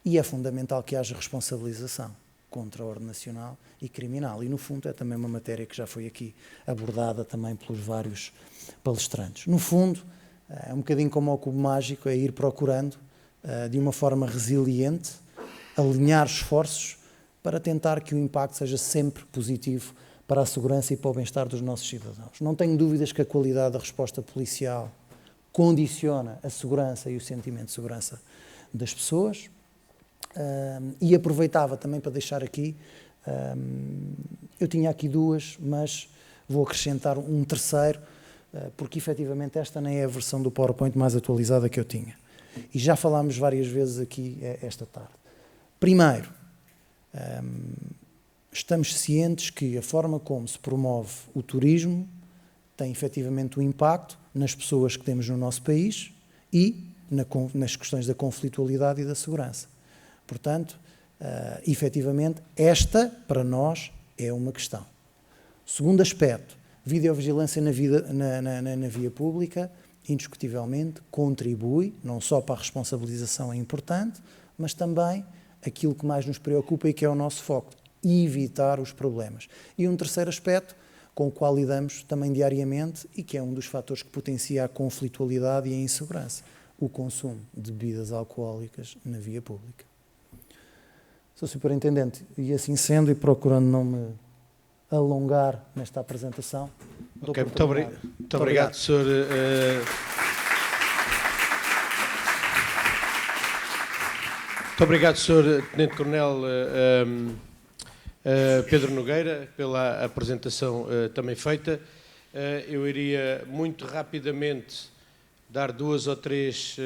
E é fundamental que haja responsabilização contra a ordem nacional e criminal. E, no fundo, é também uma matéria que já foi aqui abordada também pelos vários palestrantes. No fundo, é um bocadinho como o cubo mágico, é ir procurando, de uma forma resiliente, alinhar esforços para tentar que o impacto seja sempre positivo para a segurança e para o bem-estar dos nossos cidadãos. Não tenho dúvidas que a qualidade da resposta policial condiciona a segurança e o sentimento de segurança das pessoas. E aproveitava também para deixar aqui, eu tinha aqui duas, mas vou acrescentar um terceiro, porque efetivamente esta nem é a versão do PowerPoint mais atualizada que eu tinha. E já falámos várias vezes aqui esta tarde. Primeiro, estamos cientes que a forma como se promove o turismo tem efetivamente um impacto nas pessoas que temos no nosso país e nas questões da conflitualidade e da segurança. Portanto, efetivamente, esta, para nós, é uma questão. Segundo aspecto, videovigilância na via pública, indiscutivelmente, contribui, não só para a responsabilização é importante, mas também aquilo que mais nos preocupa e que é o nosso foco, evitar os problemas. E um terceiro aspecto, com o qual lidamos também diariamente e que é um dos fatores que potencia a conflitualidade e a insegurança, o consumo de bebidas alcoólicas na via pública. Sr. Superintendente, e assim sendo e procurando não me alongar nesta apresentação... Ok, muito obrigado, Sr. Muito obrigado, Sr. Tenente-Coronel Pedro Nogueira, pela apresentação também feita. Eu iria muito rapidamente dar 2 ou 3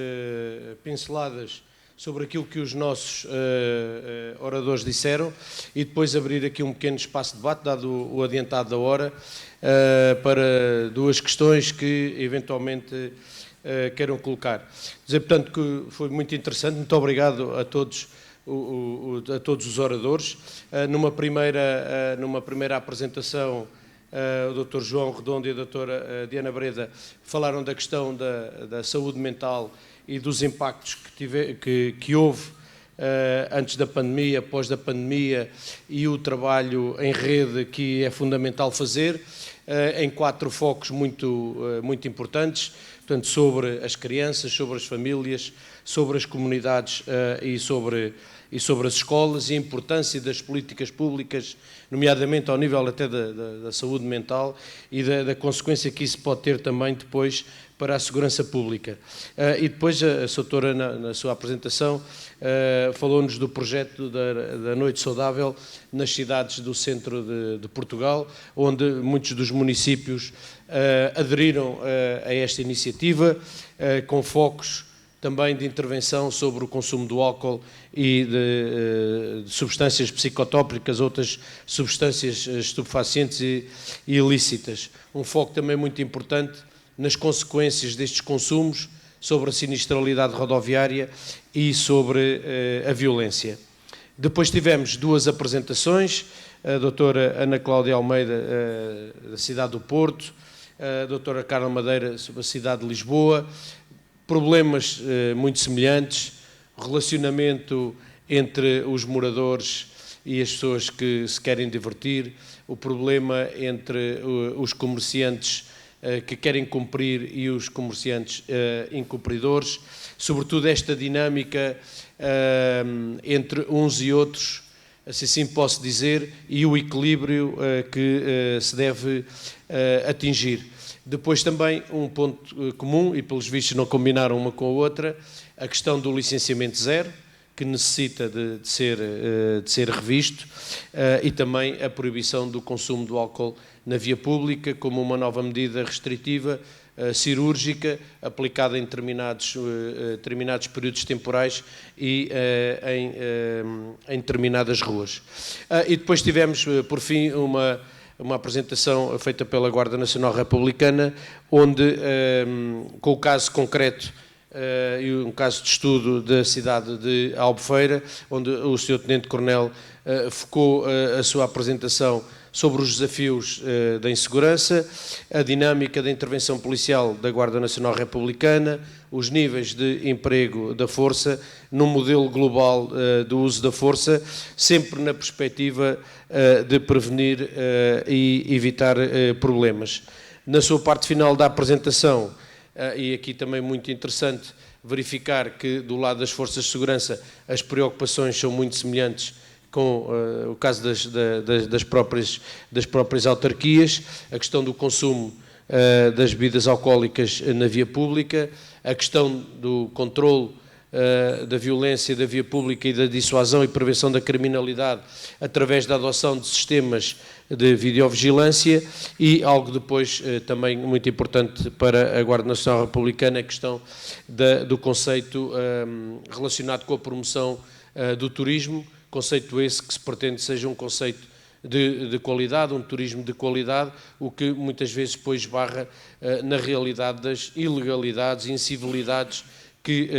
pinceladas sobre aquilo que os nossos oradores disseram e depois abrir aqui um pequeno espaço de debate, dado o adiantado da hora, para 2 questões que eventualmente queiram colocar. Dizer, portanto, que foi muito interessante, muito obrigado a todos a todos os oradores. Numa primeira apresentação, o Dr. João Redondo e a Dra. Diana Breda falaram da questão da saúde mental e dos impactos que houve antes da pandemia, após da pandemia, e o trabalho em rede que é fundamental fazer, em 4 focos muito importantes, portanto, sobre as crianças, sobre as famílias, sobre as comunidades e sobre as escolas, e a importância das políticas públicas, nomeadamente ao nível até da saúde mental e da consequência que isso pode ter também depois para a segurança pública. E depois a Soutora, na sua apresentação, falou-nos do projeto da Noite Saudável nas cidades do centro de Portugal, onde muitos dos municípios aderiram a esta iniciativa, com focos também de intervenção sobre o consumo do álcool e de substâncias psicotópicas, outras substâncias estupefacientes e ilícitas. Um foco também muito importante nas consequências destes consumos sobre a sinistralidade rodoviária e sobre a violência. Depois tivemos 2 apresentações, a doutora Ana Cláudia Almeida, da cidade do Porto, a doutora Carla Madeira, sobre a cidade de Lisboa, problemas muito semelhantes, relacionamento entre os moradores e as pessoas que se querem divertir, o problema entre os comerciantes que querem cumprir e os comerciantes incumpridores, sobretudo esta dinâmica entre uns e outros, se assim posso dizer, e o equilíbrio que se deve atingir. Depois também um ponto comum, e pelos vistos não combinaram uma com a outra, a questão do licenciamento zero, que necessita de ser revisto, e também a proibição do consumo do álcool na via pública, como uma nova medida restritiva, cirúrgica, aplicada em determinados períodos temporais e em determinadas ruas. E depois tivemos, por fim, uma apresentação feita pela Guarda Nacional Republicana, onde, com o caso concreto e um caso de estudo da cidade de Albufeira, onde o Sr. Tenente-Coronel focou a sua apresentação sobre os desafios da insegurança, a dinâmica da intervenção policial da Guarda Nacional Republicana, os níveis de emprego da força, num modelo global do uso da força, sempre na perspectiva de prevenir e evitar problemas. Na sua parte final da apresentação, e aqui também muito interessante verificar que do lado das forças de segurança as preocupações são muito semelhantes com o caso das próprias autarquias, a questão do consumo das bebidas alcoólicas na via pública, a questão do controle da violência da via pública e da dissuasão e prevenção da criminalidade através da adoção de sistemas de videovigilância, e algo depois também muito importante para a Guarda Nacional Republicana, a questão do conceito relacionado com a promoção do turismo, conceito esse que se pretende seja um conceito de qualidade, um turismo de qualidade, o que muitas vezes depois esbarra na realidade das ilegalidades e incivilidades que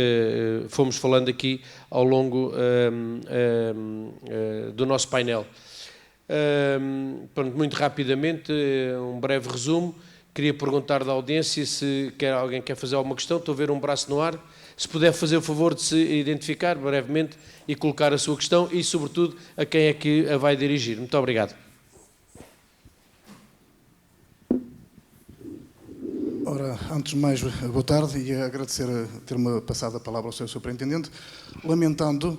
fomos falando aqui ao longo do nosso painel. Muito rapidamente, um breve resumo. Queria perguntar da audiência se alguém quer fazer alguma questão. Estou a ver um braço no ar. Se puder fazer o favor de se identificar brevemente e colocar a sua questão e, sobretudo, a quem é que a vai dirigir. Muito obrigado. Ora, antes de mais, boa tarde e agradecer ter-me passado a palavra ao Sr. Superintendente, lamentando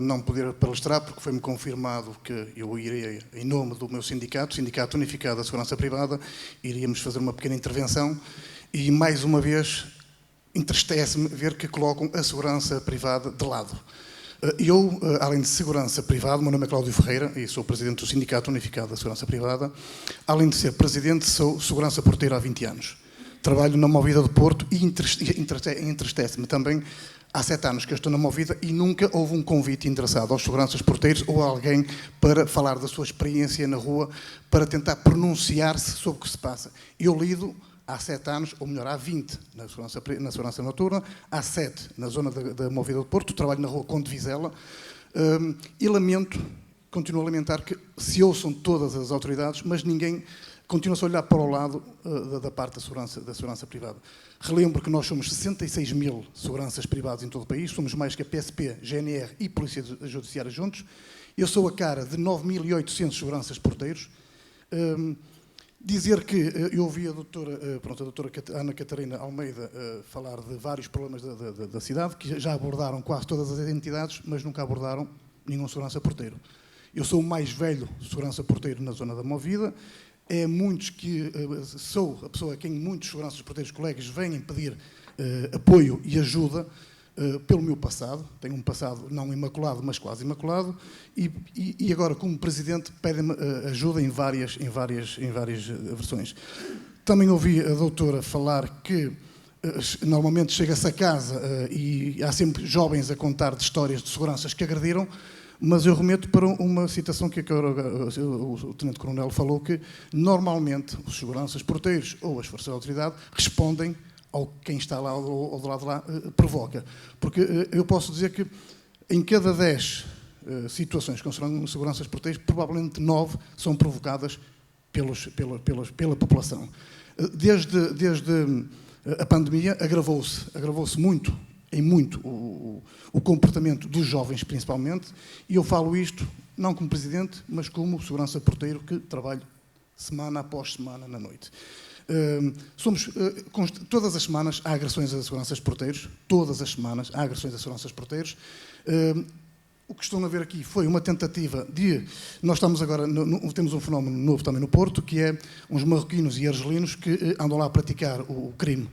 não poder palestrar, porque foi-me confirmado que eu irei, em nome do meu sindicato, Sindicato Unificado da Segurança Privada, iríamos fazer uma pequena intervenção e, mais uma vez, entristece-me ver que colocam a segurança privada de lado. Eu, além de segurança privada, meu nome é Cláudio Ferreira e sou presidente do Sindicato Unificado da Segurança Privada. Além de ser presidente, sou segurança porteiro há 20 anos. Trabalho na Movida do Porto e entristece-me também. Há 7 anos que eu estou na Movida e nunca houve um convite endereçado aos seguranças porteiros ou a alguém para falar da sua experiência na rua, para tentar pronunciar-se sobre o que se passa. Eu lido há 7 anos, ou melhor, há 20 na segurança noturna, há 7 na zona da Movida do Porto, trabalho na rua Conde Vizela, e continuo a lamentar que se ouçam todas as autoridades, mas ninguém continua-se a olhar para o lado da parte da segurança privada. Relembro que nós somos 66 mil seguranças privadas em todo o país, somos mais que a PSP, GNR e Polícia Judiciária juntos. Eu sou a cara de 9.800 seguranças porteiros. Dizer que eu ouvi a doutora Ana Catarina Almeida falar de vários problemas da cidade, que já abordaram quase todas as entidades, mas nunca abordaram nenhum segurança porteiro. Eu sou o mais velho segurança porteiro na zona da Movida. É muitos que sou a pessoa a quem muitos seguranças porteiros colegas vêm pedir apoio e ajuda pelo meu passado. Tenho um passado não imaculado, mas quase imaculado, e agora como presidente pedem-me ajuda em várias versões. Também ouvi a doutora falar que normalmente chega-se a casa e há sempre jovens a contar de histórias de seguranças que agrediram. Mas eu remeto para uma citação que o Tenente Coronel falou, que normalmente os seguranças porteiros ou as forças de autoridade respondem ao quem está lá ou do lado de lá provoca. Porque eu posso dizer que em cada 10 situações com seguranças porteiros, provavelmente 9 são provocadas pela população. Desde a pandemia agravou-se muito o comportamento dos jovens, principalmente, e eu falo isto não como presidente, mas como segurança porteiro que trabalho semana após semana na noite. Todas as semanas há agressões a seguranças porteiros, todas as semanas há agressões a seguranças porteiros. O que estão a ver aqui foi uma tentativa de... Nós estamos agora, temos um fenómeno novo também no Porto, que é uns marroquinos e argelinos que andam lá a praticar o crime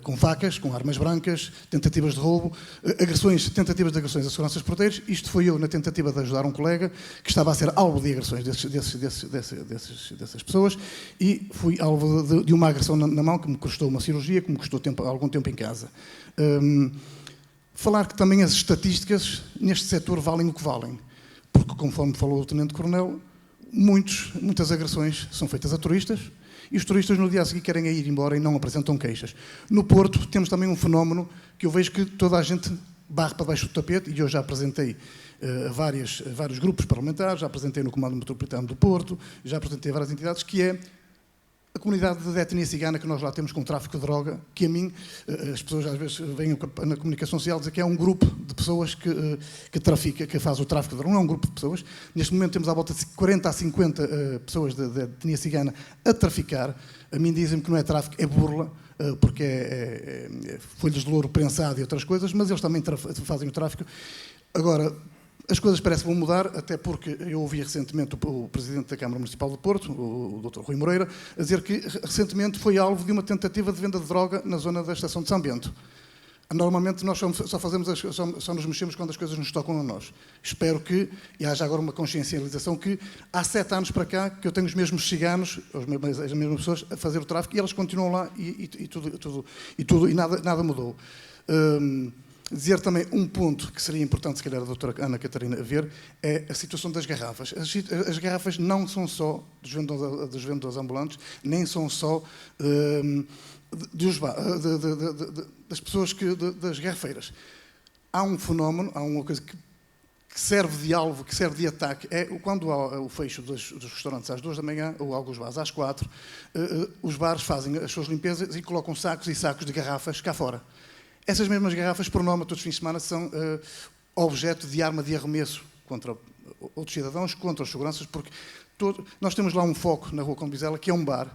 com facas, com armas brancas, tentativas de roubo, tentativas de agressões a seguranças porteiros. Isto foi eu na tentativa de ajudar um colega que estava a ser alvo de agressões dessas pessoas, e fui alvo de uma agressão na mão que me custou uma cirurgia, que me custou algum tempo em casa. Falar que também as estatísticas neste setor valem o que valem, porque, conforme falou o Tenente Coronel, muitas agressões são feitas a turistas, e os turistas no dia a seguir querem ir embora e não apresentam queixas. No Porto temos também um fenómeno que eu vejo que toda a gente barra para baixo do tapete, e eu já apresentei vários grupos parlamentares, já apresentei no Comando Metropolitano do Porto, já apresentei várias entidades, que é a comunidade da etnia cigana que nós lá temos com o tráfico de droga, que a mim, as pessoas às vezes vêm na comunicação social dizer que é um grupo de pessoas que trafica, que faz o tráfico de droga. Não é um grupo de pessoas. Neste momento temos à volta de 40 a 50 pessoas da etnia cigana a traficar. A mim dizem-me que não é tráfico, é burla, porque é folhas de louro prensado e outras coisas, mas eles também fazem o tráfico. Agora, as coisas parecem que vão mudar, até porque eu ouvi recentemente o Presidente da Câmara Municipal do Porto, o Dr. Rui Moreira, a dizer que recentemente foi alvo de uma tentativa de venda de droga na zona da Estação de São Bento. Normalmente nós só nos mexemos quando as coisas nos tocam a nós. Espero que haja agora uma consciencialização que há 7 anos para cá que eu tenho os mesmos ciganos, as mesmas pessoas a fazer o tráfico, e elas continuam lá e nada mudou. Dizer também um ponto que seria importante, se calhar, a doutora Ana Catarina ver, é a situação das garrafas. As garrafas não são só dos vendedores ambulantes, nem são só das pessoas, das garrafeiras. Há um fenómeno, há uma coisa que serve de alvo, que serve de ataque, é quando há o fecho dos restaurantes às 2 da manhã, ou alguns bares às 4, os bares fazem as suas limpezas e colocam sacos e sacos de garrafas cá fora. Essas mesmas garrafas, por norma, todos os fins de semana, são objeto de arma de arremesso contra outros cidadãos, contra os seguranças, porque nós temos lá um foco na Rua Conde Vizela, que é um bar,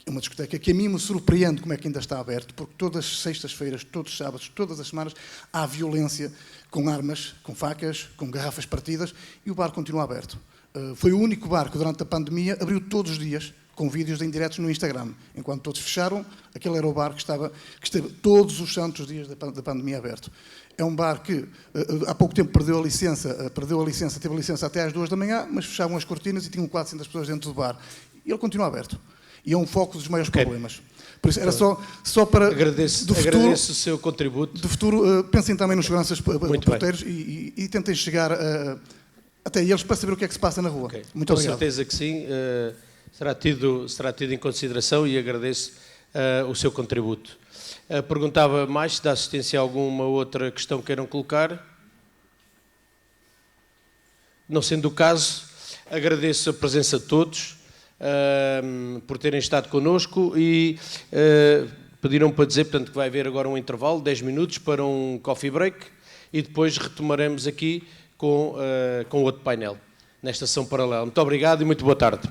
uma discoteca, que a mim me surpreende como é que ainda está aberto, porque todas as sextas-feiras, todos os sábados, todas as semanas, há violência com armas, com facas, com garrafas partidas, e o bar continua aberto. Foi o único bar que, durante a pandemia, abriu todos os dias, com vídeos em diretos no Instagram. Enquanto todos fecharam, aquele era o bar que esteve todos os santos dias da pandemia aberto. É um bar que há pouco tempo teve a licença até às 2 da manhã, mas fechavam as cortinas e tinham 400 pessoas dentro do bar. E ele continua aberto. E é um foco dos maiores problemas. Por isso, era só para... Agradeço o seu contributo. Do futuro, pensem também nos seguranças porteiros e tentem chegar até eles para saber o que é que se passa na rua. Okay. Muito obrigado. Com certeza que sim. Será tido em consideração, e agradeço o seu contributo. Perguntava mais se da assistência alguma outra questão queiram colocar. Não sendo o caso, agradeço a presença de todos por terem estado connosco e pediram para dizer, portanto, que vai haver agora um intervalo, 10 minutos, para um coffee break e depois retomaremos aqui com outro painel, nesta sessão paralela. Muito obrigado e muito boa tarde.